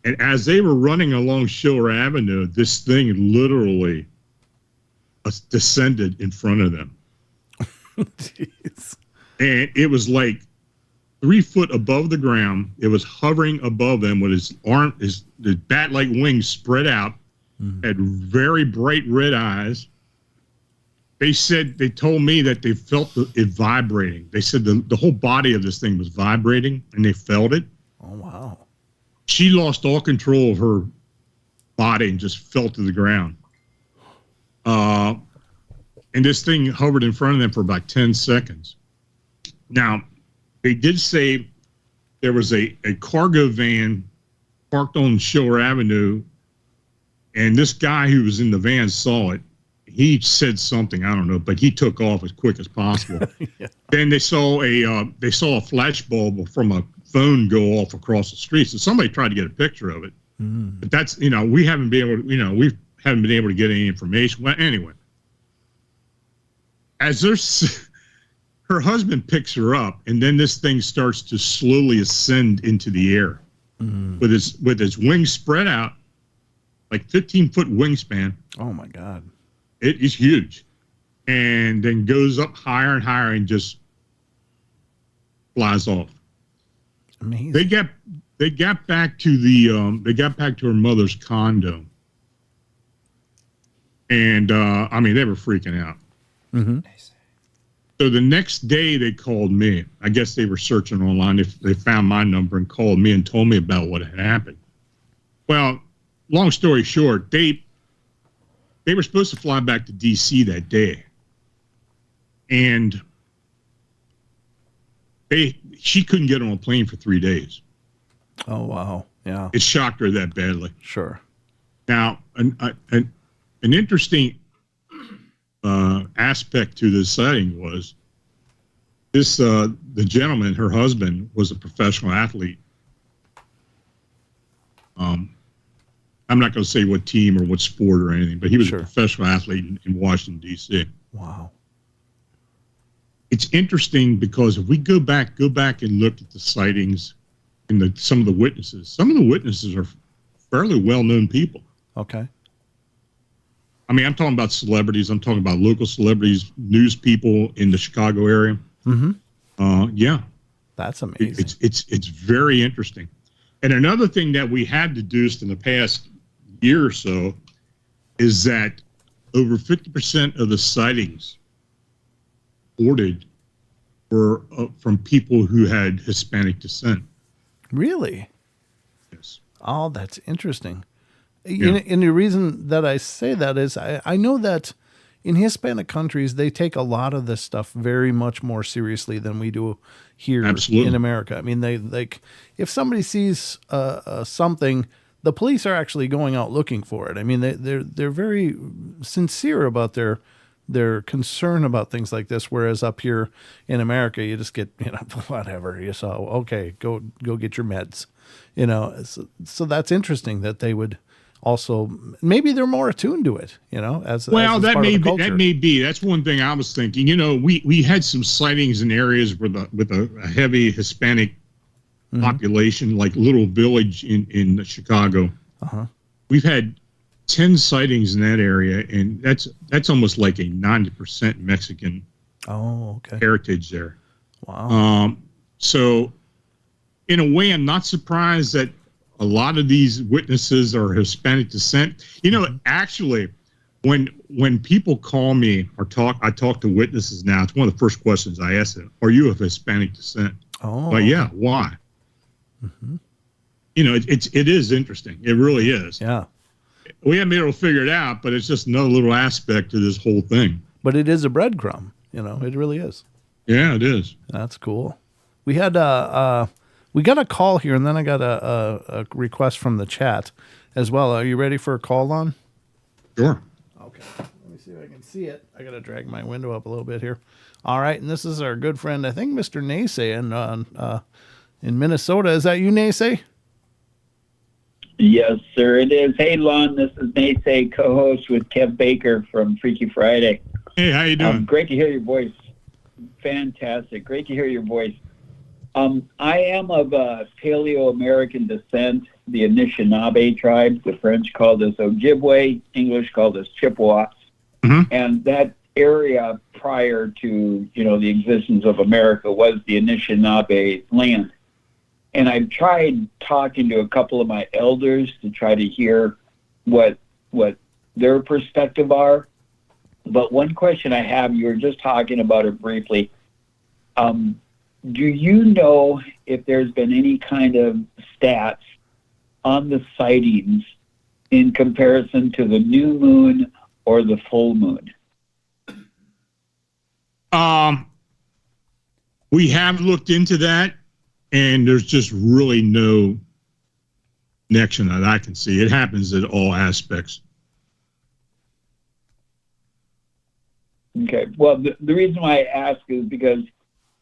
And as they were running along Schiller Avenue, this thing literally descended in front of them. Jeez. And it was like 3 foot above the ground. It was hovering above them with his bat-like wings spread out, had very bright red eyes. They told me that they felt it vibrating. They said the whole body of this thing was vibrating, and they felt it. Oh, wow. She lost all control of her body and just fell to the ground. And this thing hovered in front of them for about 10 seconds. Now, they did say there was a cargo van parked on Schiller Avenue, and this guy who was in the van saw it. He said something, I don't know, but he took off as quick as possible. Yeah. Then they saw a flash bulb from a phone go off across the street. So somebody tried to get a picture of it. But that's, we haven't been able to get any information. Well, anyway, as her husband picks her up, and then this thing starts to slowly ascend into the air with its wings spread out, like 15-foot wingspan. Oh my God. It is huge, and then goes up higher and higher and just flies off. Amazing. They got back to her mother's condo, and I mean, they were freaking out. Mm-hmm. So the next day they called me. I guess they were searching online. They found my number and called me and told me about what had happened. Well, long story short, they were supposed to fly back to D.C. that day, and she couldn't get on a plane for 3 days. Oh, wow. Yeah. It shocked her that badly. Sure. Now, an interesting aspect to this sighting was this: the gentleman, her husband, was a professional athlete. I'm not going to say what team or what sport or anything, but he was a professional athlete in Washington, D.C. Wow. it's interesting because if we go back and look at the sightings and some of the witnesses are fairly well-known people. Okay. I mean, I'm talking about celebrities. I'm talking about local celebrities, news people in the Chicago area. Mm-hmm. Yeah. That's amazing. It's very interesting. And another thing that we had deduced in the past year or so is that over 50% of the sightings reported were from people who had Hispanic descent. Really? Yes. Oh, that's interesting. Yeah. And the reason that I say that is I know that in Hispanic countries, they take a lot of this stuff very much more seriously than we do here Absolutely. in America. I mean, they like if somebody sees something, the police are actually going out looking for it. I mean, they're very sincere about their concern about things like this. Whereas up here in America, you just get, whatever you saw. Okay, go get your meds, So that's interesting that they would also, maybe they're more attuned to it, as Well, as that part may of the be, culture. that may be. That's one thing I was thinking. We had some sightings in areas with a heavy Hispanic population, like little village in Chicago. Uh-huh. We've had 10 sightings in that area, and that's almost like a 90% Mexican Oh, okay. heritage there. Wow. So in a way, I'm not surprised that a lot of these witnesses are Hispanic descent. Actually, when people call me or I talk to witnesses now, it's one of the first questions I ask them: are you of Hispanic descent? Oh, But yeah, why? Mm-hmm. It is interesting. It really is. Yeah. We haven't been able to figure it out, but it's just another little aspect to this whole thing. But it is a breadcrumb, it really is. Yeah, it is. That's cool. We had we got a call here, and then I got a request from the chat as well. Are you ready for a call on? Sure. Okay. Let me see if I can see it. I got to drag my window up a little bit here. All right, and this is our good friend, I think, Mr. Naysay in Minnesota. Is that you, Naysay? Yes, sir, it is. Hey, Lon, this is Naysay, co-host with Kev Baker from Freaky Friday. Hey, how you doing? Great to hear your voice. Fantastic. Great to hear your voice. I am of Paleo-American descent, the Anishinaabe tribe. The French called us Ojibwe, English called us Chippewas. Mm-hmm. And that area prior to, the existence of America was the Anishinaabe land. And I've tried talking to a couple of my elders to try to hear what their perspective are. But one question I have, you were just talking about it briefly. Do you know if there's been any kind of stats on the sightings in comparison to the new moon or the full moon? We have looked into that, and there's just really no connection that I can see. It happens at all aspects. Okay. Well, the reason why I ask is because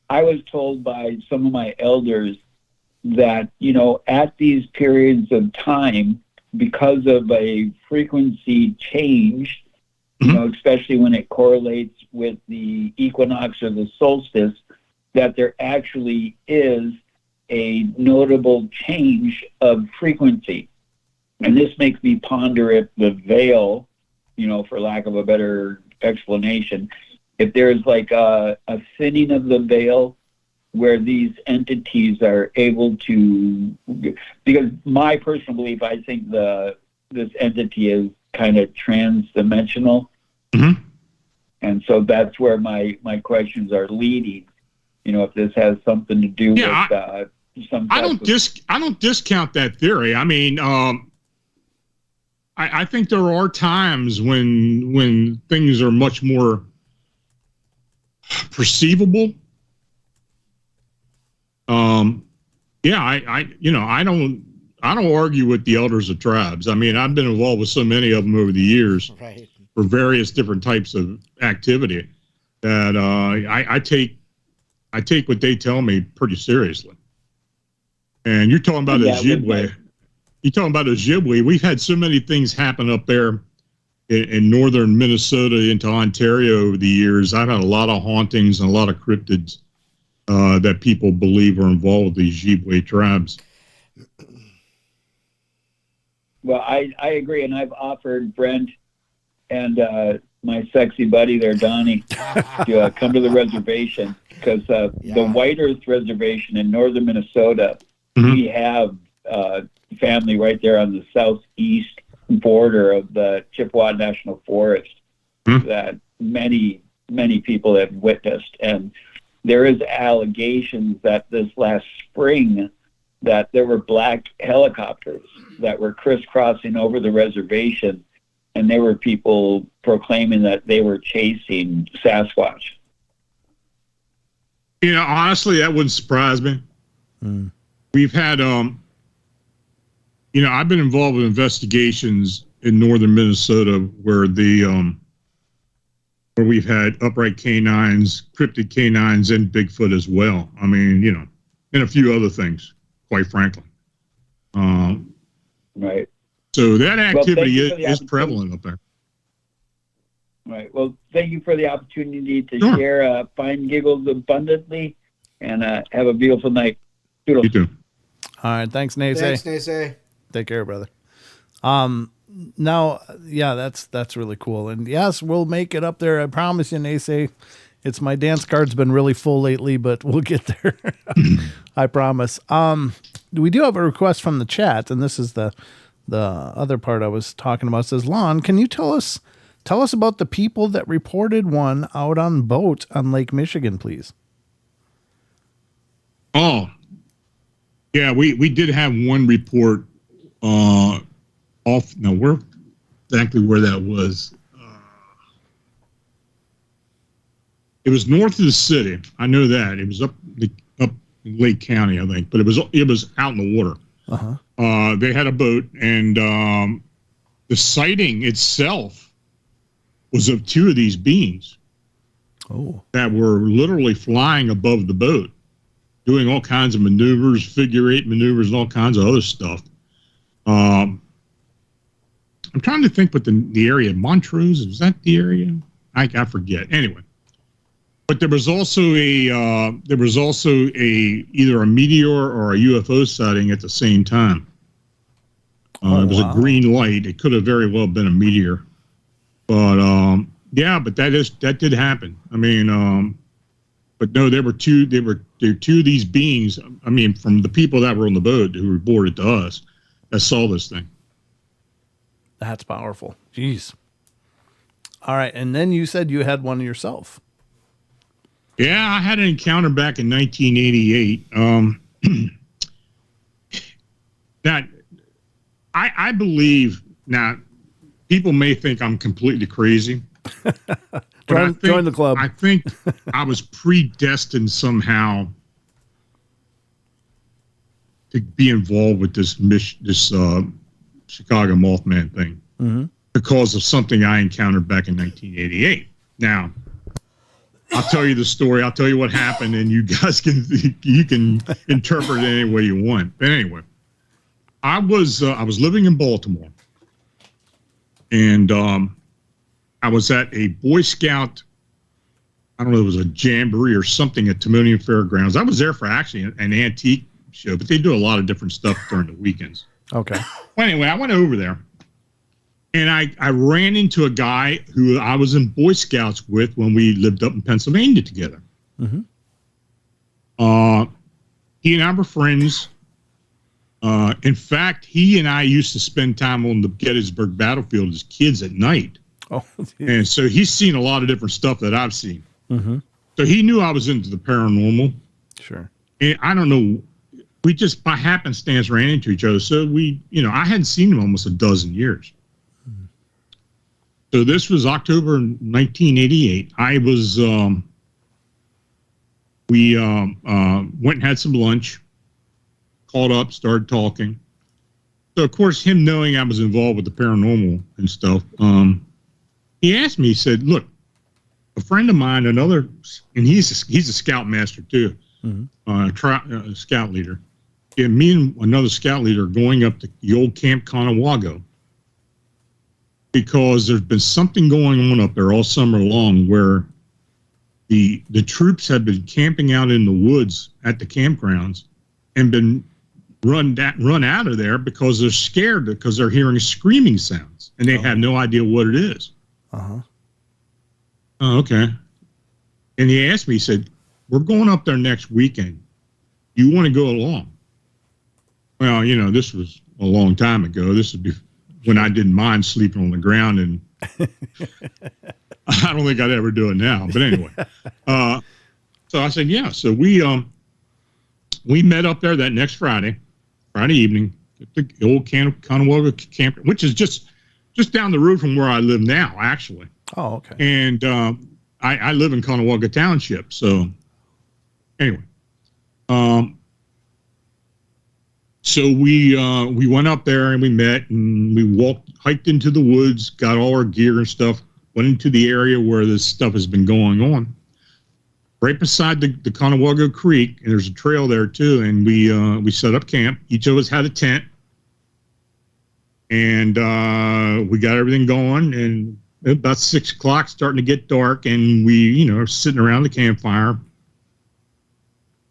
I was told by some of my elders that, at these periods of time, because of a frequency change, especially when it correlates with the equinox or the solstice, that there actually is a notable change of frequency. And this makes me ponder if the veil, for lack of a better explanation, if there's like a thinning of the veil where these entities are able to, because my personal belief, I think this entity is kind of trans-dimensional. Mm-hmm. And so that's where my questions are leading. If this has something to do with some. I don't discount that theory. I mean, I think there are times when things are much more perceivable. I don't argue with the elders of tribes. I mean, I've been involved with so many of them over the years, Right. for various different types of activity that I take what they tell me pretty seriously. And you're talking about Ojibwe. You're talking about Ojibwe. We've had so many things happen up there in northern Minnesota into Ontario over the years, I've had a lot of hauntings and a lot of cryptids that people believe are involved with these Ojibwe tribes. Well, I agree, and I've offered Brent and my sexy buddy there, Donnie, to come to the reservation, because the White Earth Reservation in northern Minnesota, we have family right there on the southeast border of the Chippewa National Forest that many people have witnessed. And there is allegations that this last spring that there were black helicopters that were crisscrossing over the reservation, and there were people proclaiming that they were chasing Sasquatch. You know, honestly, that wouldn't surprise me. We've had, you know, I've been involved with investigations in northern Minnesota where where we've had upright canines, cryptid canines, and Bigfoot as well. I mean, you know, and a few other things, quite frankly. Right. So that activity is prevalent up there. Right. Well, thank you for the opportunity to share Fine Giggles abundantly, and have a beautiful night. Toodles. You too. All right. Thanks, Nace. Thanks, Nace. Take care, brother. Now, yeah, that's really cool. And yes, we'll make it up there. I promise you, Nace. It's my dance card's been really full lately, but we'll get there. I promise. We do have a request from the chat, and this is the other part I was talking about. It says, Lon, can you tell us about the people that reported one out on boat on Lake Michigan, please? Oh, yeah, we did have one report off. Now, where exactly where that was? It was north of the city. I know that. It was up in Lake County, I think, but it was out in the water. They had a boat, and the sighting itself was of two of these beings that were literally flying above the boat, doing all kinds of maneuvers, figure eight maneuvers, and all kinds of other stuff. I'm trying to think what the area, Montrose, is that the area? I forget. Anyway, but there was also either a meteor or a UFO sighting at the same time. It was a green light. It could have very well been a meteor, but yeah, but that did happen. I mean, but no, there were two of these beings. I mean, from the people that were on the boat who reported to us that saw this thing. That's powerful. Jeez. All right, and then you said you had one yourself. Yeah, I had an encounter back in 1988. That I believe now. People may think I'm completely crazy. Join the club. I think I was predestined somehow to be involved with this Chicago Mothman thing because of something I encountered back in 1988. Now, I'll tell you the story. I'll tell you what happened, and you guys can interpret it any way you want. But anyway, I was living in Baltimore, and I was at a Boy Scout. I don't know, it was a jamboree or something at Timonium Fairgrounds. I was there for actually an antique show, but they do a lot of different stuff during the weekends. Okay. Well, anyway, I went over there, and I ran into a guy who I was in Boy Scouts with when we lived up in Pennsylvania together. He and I were friends. In fact, he and I used to spend time on the Gettysburg battlefield as kids at night. Oh, and so he's seen a lot of different stuff that I've seen. So he knew I was into the paranormal. Sure. And I don't know, we just by happenstance ran into each other. So I hadn't seen him almost a dozen years. So this was October 1988. I was, we went and had some lunch, called up, started talking. So of course, him knowing I was involved with the paranormal and stuff, he asked me, he said, look, a friend of mine, and he's a scoutmaster too, scout leader. And me and another scout leader are going up to the old Camp Conawago. because there's been something going on up there all summer long where the troops have been camping out in the woods at the campgrounds and been run out of there because they're scared because they're hearing screaming sounds and they have no idea what it is. Uh-huh. Oh, okay. And he asked me, he said, we're going up there next weekend. You want to go along? Well, you know, this was a long time ago. This would be when I didn't mind sleeping on the ground, and I don't think I'd ever do it now. But anyway, so I said, yeah. So we met up there that next Friday evening at the old Conewago camp, which is just down the road from where I live now, actually. Oh, okay. And I live in Conewago Township. So anyway, so we went up there and we met and we hiked into the woods, got all our gear and stuff, went into the area where this stuff has been going on. Right beside the Conewago Creek, and there's a trail there too. And we set up camp. Each of us had a tent, and we got everything going. And about 6 o'clock, starting to get dark, and we, are sitting around the campfire.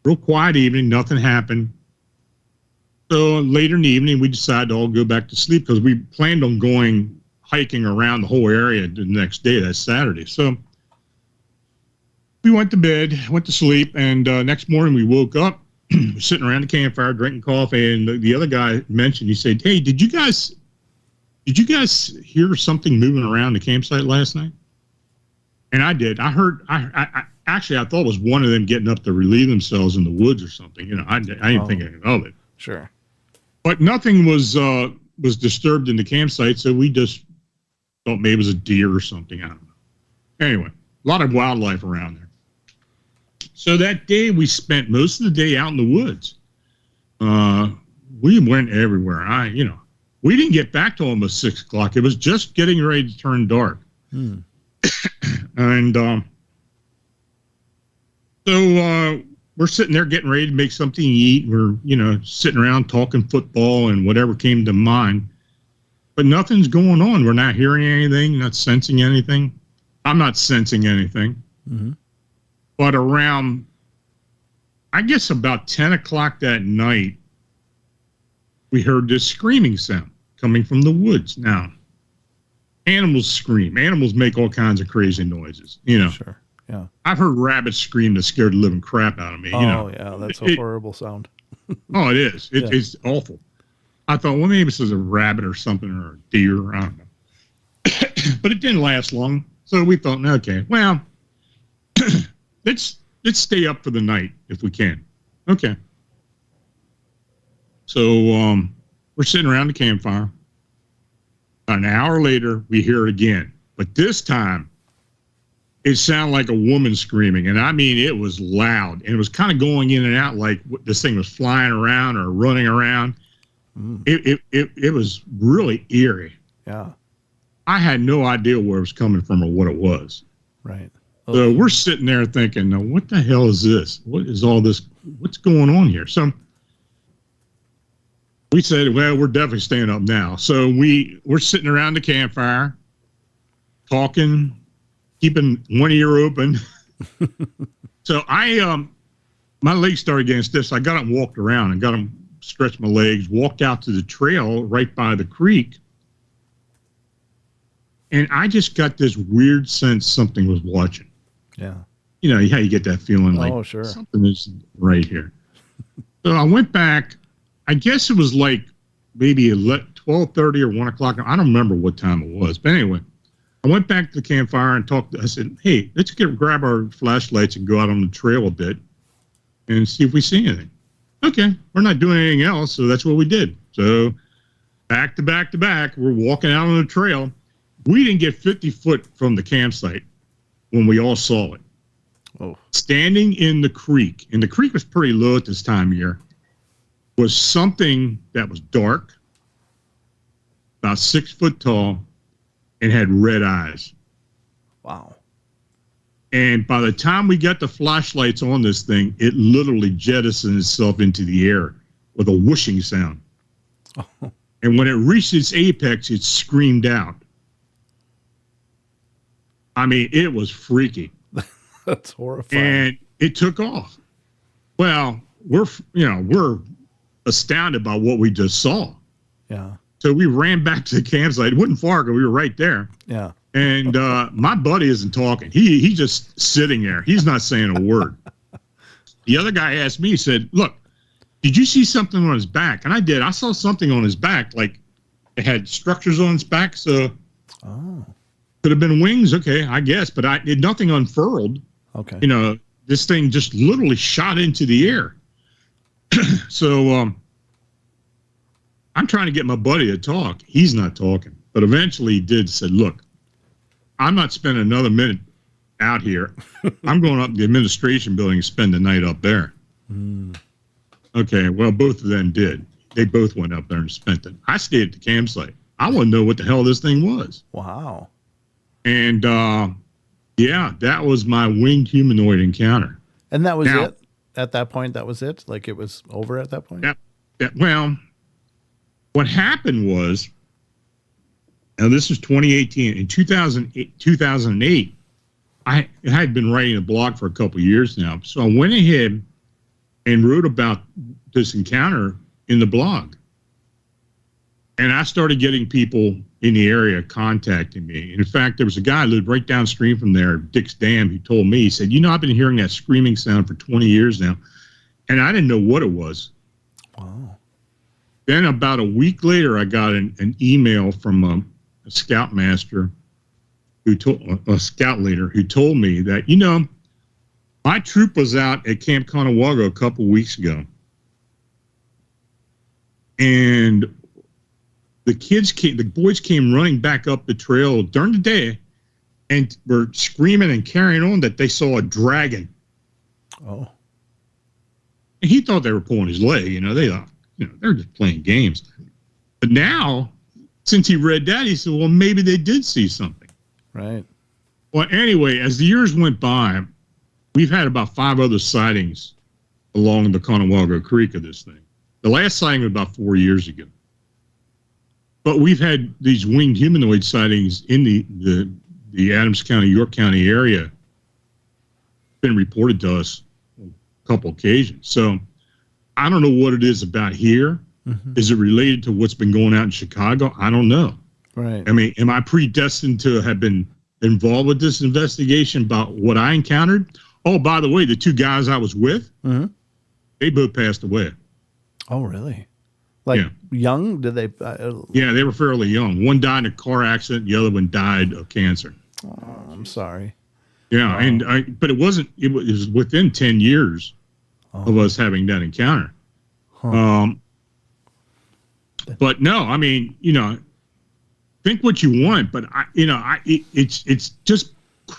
Real quiet evening, nothing happened. So later in the evening, we decided to all go back to sleep because we planned on going hiking around the whole area the next day, that Saturday. So we went to bed, went to sleep, and next morning we woke up, sitting around the campfire, drinking coffee, and the other guy mentioned, he said, hey, did you guys hear something moving around the campsite last night? And I did. I heard, I actually, I thought it was one of them getting up to relieve themselves in the woods or something. I didn't think anything of it. Sure. But nothing was disturbed in the campsite, so we just thought maybe it was a deer or something. I don't know. Anyway, a lot of wildlife around there. So that day we spent most of the day out in the woods. We went everywhere. We didn't get back till almost 6 o'clock. It was just getting ready to turn dark. And so we're sitting there getting ready to make something to eat. We're, sitting around talking football and whatever came to mind. But nothing's going on. We're not hearing anything, not sensing anything. I'm not sensing anything. Mm-hmm. But around, I guess about 10 o'clock that night, we heard this screaming sound coming from the woods. Now, animals scream. Animals make all kinds of crazy noises, Sure, yeah. I've heard rabbits scream that scared the living crap out of me, yeah, that's a horrible sound. Oh, it is. It's awful. I thought, well, maybe this is a rabbit or something, or a deer. I don't know. But it didn't last long. So we thought, okay, well, let's stay up for the night if we can. Okay. So we're sitting around the campfire. An hour later, we hear it again. But this time, it sounded like a woman screaming. And I mean, it was loud. And it was kind of going in and out like this thing was flying around or running around. It was really eerie. Yeah. I had no idea where it was coming from or what it was. Right. So we're sitting there thinking, now, what the hell is this? What is all this? What's going on here? So we said, well, we're definitely staying up now. So we're sitting around the campfire, talking, keeping one ear open. So my legs started getting stiff. So I got up and walked around and got them stretched my legs, walked out to the trail right by the creek. And I just got this weird sense something was watching. Yeah. How you get that feeling like sure. something is right here. So I went back. I guess it was like maybe 12:30 or 1 o'clock. I don't remember what time it was. But anyway, I went back to the campfire and talked. I said, hey, let's grab our flashlights and go out on the trail a bit and see if we see anything. Okay, we're not doing anything else, so that's what we did. So back to back to back, we're walking out on the trail. We didn't get 50 foot from the campsite when we all saw it. Oh. Standing in the creek, and the creek was pretty low at this time of year, was something that was dark, about 6 foot tall, and had red eyes. Wow. And by the time we got the flashlights on this thing, it literally jettisoned itself into the air with a whooshing sound. Oh. And when it reached its apex, it screamed out. I mean, it was freaky. That's horrifying. And it took off. Well, we're astounded by what we just saw. Yeah. So we ran back to the campsite. It wasn't far, we were right there. Yeah. And my buddy isn't talking. He's just sitting there. He's not saying a word. The other guy asked me, he said, look, did you see something on his back? And I did. I saw something on his back, like it had structures on its back. So could have been wings. Okay, I guess. But nothing unfurled. Okay. This thing just literally shot into the air. So I'm trying to get my buddy to talk. He's not talking. But eventually he did said, look, I'm not spending another minute out here. I'm going up to the administration building and spend the night up there. Okay, well, both of them did. They both went up there and spent it. I stayed at the campsite. I want to know what the hell this thing was. Wow. And yeah, that was my winged humanoid encounter. And that was it? At that point, that was it? Like it was over at that point? Yeah. Well, what happened was, now this is 2018. In 2008, I had been writing a blog for a couple of years now. So I went ahead and wrote about this encounter in the blog. And I started getting people in the area contacting me. And in fact, there was a guy who lived right downstream from there, Dick's Dam, who told me, he said, I've been hearing that screaming sound for 20 years now. And I didn't know what it was. Wow. Then about a week later, I got an email from a scoutmaster a scout leader who told me that, my troop was out at Camp Conewago a couple of weeks ago. And the boys came running back up the trail during the day and were screaming and carrying on that they saw a dragon. Oh. And he thought they were pulling his leg. They thought, they're just playing games. But now, since he read that, he said, well, maybe they did see something. Right. Well, anyway, as the years went by, we've had about 5 other sightings along the Conewago Creek of this thing. The last sighting was about 4 years ago. But we've had these winged humanoid sightings in the Adams County, York County area. Been reported to us on a couple occasions. So I don't know what it is about here. Mm-hmm. Is it related to what's been going on in Chicago? I don't know. Right. I mean, am I predestined to have been involved with this investigation about what I encountered? Oh, by the way, the 2 guys I was with, they both passed away. Oh, really? Like young? Did they? Yeah, they were fairly young. One died in a car accident. The other one died of cancer. Oh, I'm sorry. Yeah, but it wasn't. It was within 10 years of us having that encounter. Huh. But no, I mean, think what you want, but it's just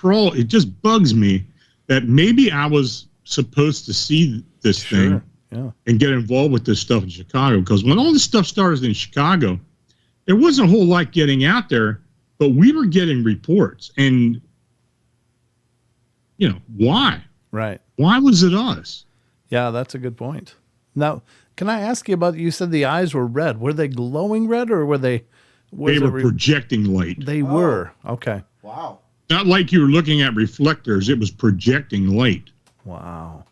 It just bugs me that maybe I was supposed to see this thing and get involved with this stuff in Chicago. Because when all this stuff started in Chicago, there wasn't a whole lot getting out there, but we were getting reports. And, why? Right. Why was it us? Yeah, that's a good point. Now, can I ask you about, you said the eyes were red. Were they glowing red or were they? They were projecting light. They were. Okay. Wow. Not like you were looking at reflectors. It was projecting light. Wow.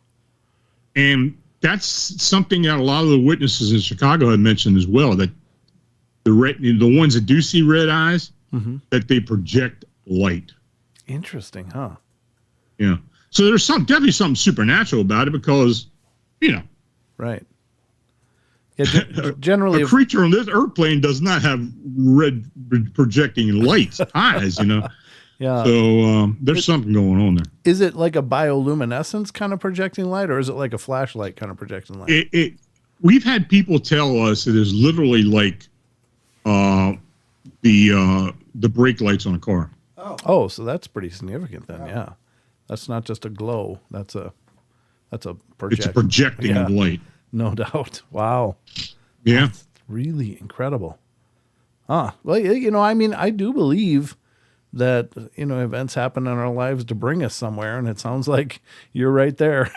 And that's something that a lot of the witnesses in Chicago had mentioned as well, that the ones that do see red eyes, that they project light. Interesting, huh? Yeah. So there's definitely something supernatural about it because, Right. Yeah, generally, a creature on this airplane does not have red projecting lights, eyes, Yeah. So there's something going on there. Is it like a bioluminescence kind of projecting light, or is it like a flashlight kind of projecting light? We've had people tell us it is literally like the brake lights on a car. Oh, so that's pretty significant then. Yeah, that's not just a glow. That's a projection. It's a projecting light. No doubt. Wow. Yeah. That's really incredible. Well, I mean, I do believe that, events happen in our lives to bring us somewhere. And it sounds like you're right there.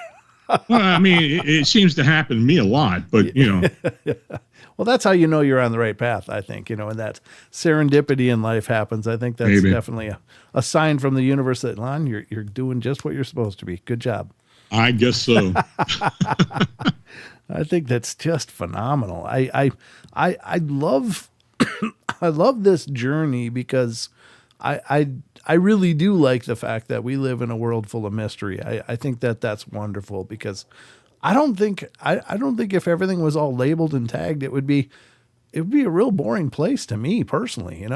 Well, I mean, it seems to happen to me a lot, but Well, that's how you know you're on the right path, I think, when that serendipity in life happens. I think that's Maybe. definitely a sign from the universe that, Lon, you're doing just what you're supposed to be. Good job. I guess so. I think that's just phenomenal. I love I love this journey because I really do like the fact that we live in a world full of mystery. I think that that's wonderful because I don't think if everything was all labeled and tagged, it would be a real boring place to me personally,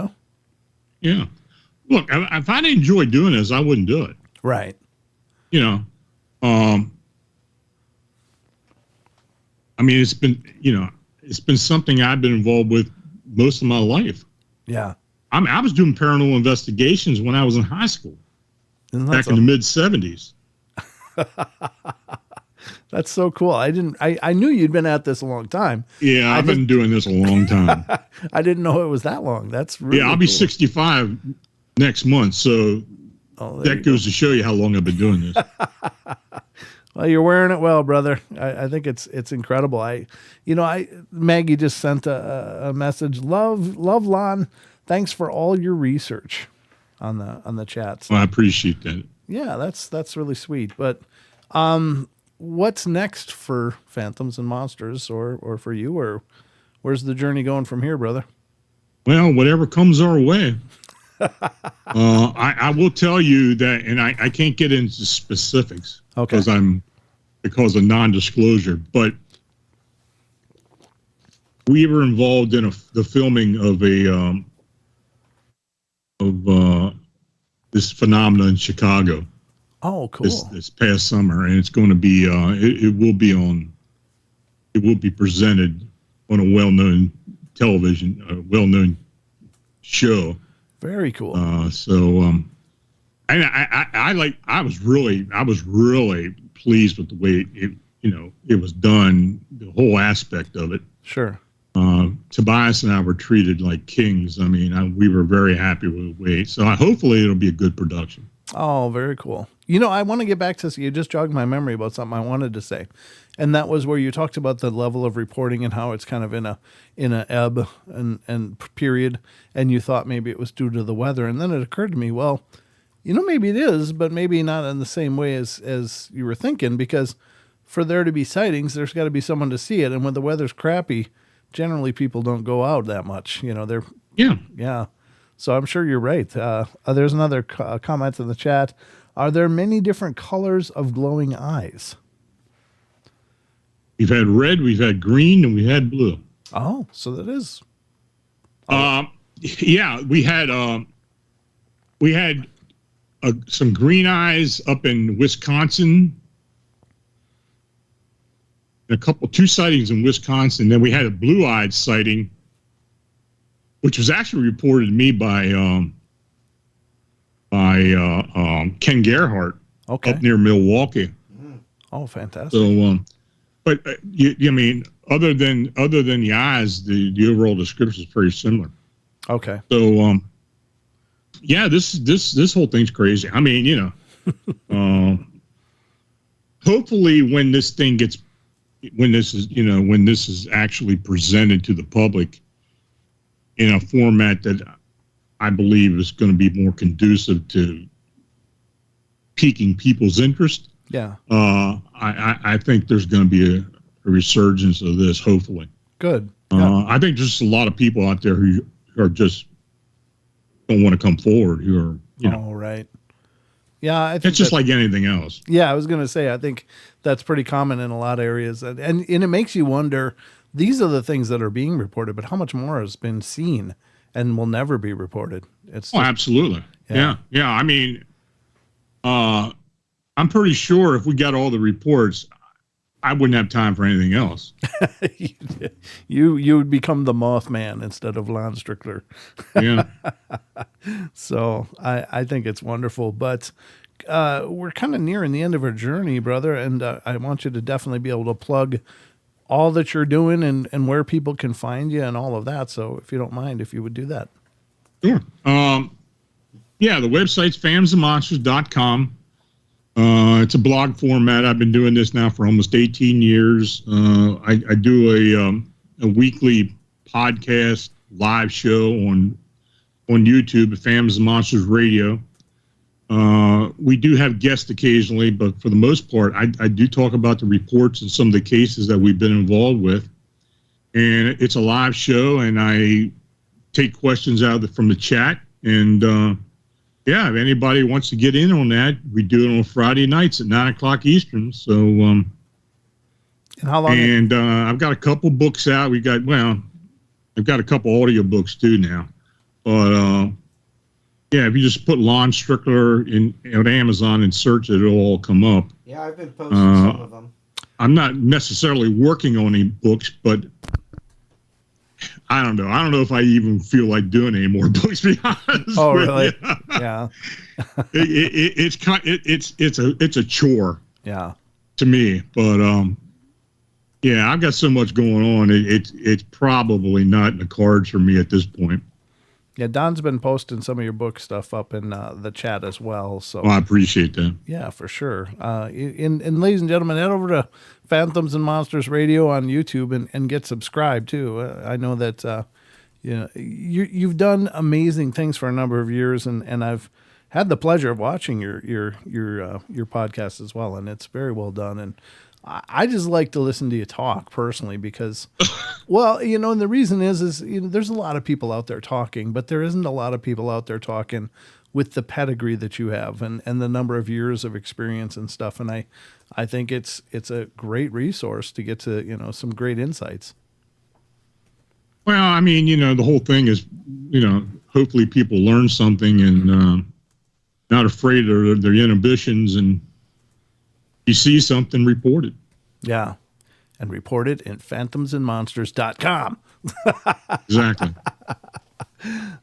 Yeah. Look, if I didn't enjoy doing this, I wouldn't do it. Right. I mean, it's been something I've been involved with most of my life. Yeah. I mean, I was doing paranormal investigations when I was in high school back in the mid 70s. That's so cool. I knew you'd been at this a long time. Yeah, I've been doing this a long time. I didn't know it was that long. That's really I'll be cool. 65 next month. So that goes to show you how long I've been doing this. Well, you're wearing it well, brother. I think it's incredible. Maggie just sent a message. Love Lon. Thanks for all your research on the chat. So, Well, I appreciate that. yeah, that's really sweet. But what's next for Phantoms and Monsters or for you, or where's the journey going from here, brother? Well, whatever comes our way. I will tell you that, and I can't get into specifics because of non-disclosure, but we were involved in the filming of this phenomenon in Chicago. Oh, cool. This past summer, and it's going to be it will be presented on a well-known show. Very cool. And I was really pleased with the way it was done, the whole aspect of it. Sure. Tobias and I were treated like kings. I mean, we were very happy with the way. So hopefully it'll be a good production. Oh, very cool. I want to get back to this. You just jogged my memory about something I wanted to say. And that was where you talked about the level of reporting and how it's kind of in a ebb and period. And you thought maybe it was due to the weather. And then it occurred to me, well, maybe it is, but maybe not in the same way as you were thinking, because for there to be sightings, there's got to be someone to see it. And when the weather's crappy, generally people don't go out that much. Yeah. So I'm sure you're right. There's another comment in the chat. Are there many different colors of glowing eyes? We've had red, we've had green, and we had blue. Oh, so that is. Yeah, we had some green eyes up in Wisconsin. Two sightings in Wisconsin. Then we had a blue-eyed sighting, which was actually reported to me by Ken Gerhardt up near Milwaukee. Oh, fantastic! So, but I mean, other than the eyes, the overall description is very similar. Okay. So, yeah, this whole thing's crazy. I mean, hopefully when this is actually presented to the public in a format that I believe is going to be more conducive to piquing people's interest. Yeah. I think there's going to be a resurgence of this, hopefully. Good. Yeah. I think there's a lot of people out there who are just don't want to come forward, who are, Oh, right. Yeah. I think it's just like anything else. Yeah, I was going to say, I think that's pretty common in a lot of areas. And it makes you wonder, these are the things that are being reported, but how much more has been seen and will never be reported? Absolutely. Yeah. I mean, I'm pretty sure if we got all the reports, I wouldn't have time for anything else. You would become the Mothman instead of Lon Strickler. Yeah. So I think it's wonderful, but we're kind of nearing the end of our journey, brother. And I want you to definitely be able to plug all that you're doing and where people can find you and all of that. So if you don't mind, if you would do that. Sure. Yeah, the website's phantomsandmonsters.com. It's a blog format. I've been doing this now for almost 18 years. I do a weekly podcast live show on YouTube at Phantoms and Monsters Radio. We do have guests occasionally, but for the most part, I do talk about the reports and some of the cases that we've been involved with. And it's a live show, and I take questions from the chat. And yeah, if anybody wants to get in on that, we do it on Friday nights at 9:00 Eastern. So, and how long? And I've got a couple books out. I've got a couple audio books too now. But yeah, if you just put Lon Strickler on Amazon and search it, it'll all come up. Yeah, I've been posting some of them. I'm not necessarily working on any books, but I don't know. I don't know if I even feel like doing any more books. To be honest. Oh, with really? you. Yeah. It's a chore. Yeah. To me, but yeah, I've got so much going on. It's probably not in the cards for me at this point. Yeah, Don's been posting some of your book stuff up in the chat as well. So I appreciate that. Yeah, for sure. And ladies and gentlemen, head over to Phantoms and Monsters Radio on YouTube and get subscribed too. I know that you've done amazing things for a number of years, and I've had the pleasure of watching your podcast as well, and it's very well done. And I just like to listen to you talk personally because, well, and the reason is there's a lot of people out there talking, but there isn't a lot of people out there talking with the pedigree that you have and the number of years of experience and stuff. And I think it's a great resource to get to, some great insights. Well, I mean, the whole thing is, hopefully people learn something and not afraid of their inhibitions, and you see something, report it. Yeah. And report it in phantomsandmonsters.com. Exactly.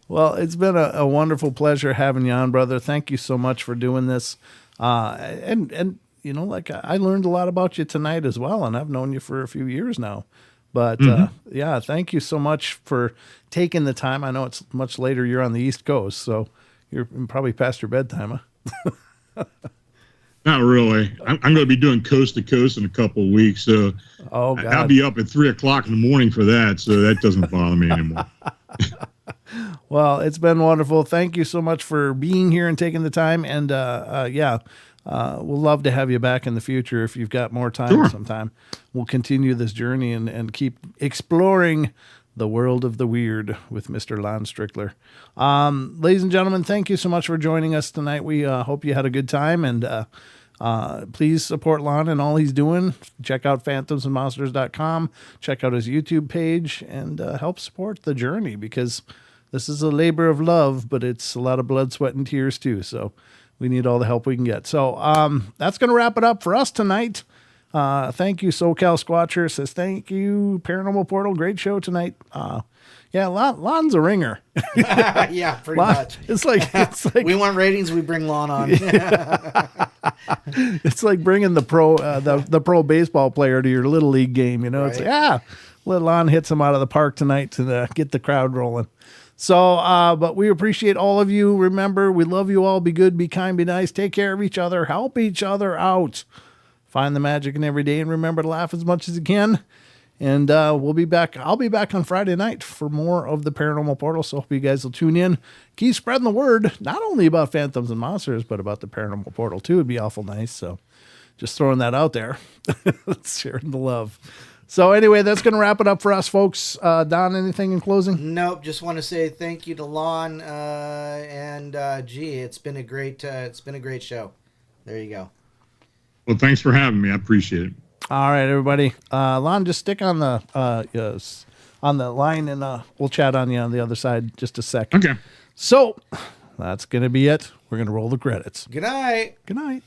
Well, it's been a wonderful pleasure having you on, brother. Thank you so much for doing this. And I learned a lot about you tonight as well, and I've known you for a few years now. But yeah, thank you so much for taking the time. I know it's much later. You're on the East Coast, so you're probably past your bedtime, huh? Not really. I'm going to be doing coast to coast in a couple of weeks, so I'll be up at 3:00 in the morning for that. So that doesn't bother me anymore. Well, it's been wonderful. Thank you so much for being here and taking the time. And we'll love to have you back in the future if you've got more time sometime. We'll continue this journey and keep exploring the world of the weird with Mr. Lon Strickler. Ladies and gentlemen, thank you so much for joining us tonight. We hope you had a good time, and please support Lon and all he's doing. Check out phantomsandmonsters.com. Check out his YouTube page and help support the journey, because this is a labor of love, but it's a lot of blood, sweat, and tears too. So we need all the help we can get. So that's going to wrap it up for us tonight. Thank you, SoCal Squatcher says, thank you, Paranormal Portal. Great show tonight. Yeah, Lon's a ringer. Yeah, pretty much. It's like we want ratings, we bring Lon on. It's like bringing the pro baseball player to your little league game. Right. It's like, let Lon hit some out of the park tonight to get the crowd rolling. So, but we appreciate all of you. Remember, we love you all. Be good, be kind, be nice. Take care of each other. Help each other out. Find the magic in every day, and remember to laugh as much as you can. And we'll be back. I'll be back on Friday night for more of the Paranormal Portal. So hope you guys will tune in. Keep spreading the word, not only about Phantoms and Monsters, but about the Paranormal Portal too. It'd be awful nice. So just throwing that out there. Sharing the love. So anyway, that's going to wrap it up for us, folks. Don, anything in closing? Nope. Just want to say thank you to Lon. It's been a great show. There you go. Well, thanks for having me. I appreciate it. All right, everybody. Lon, just stick on the line, and we'll chat on you on the other side just a sec. Okay. So that's going to be it. We're going to roll the credits. Good night. Good night.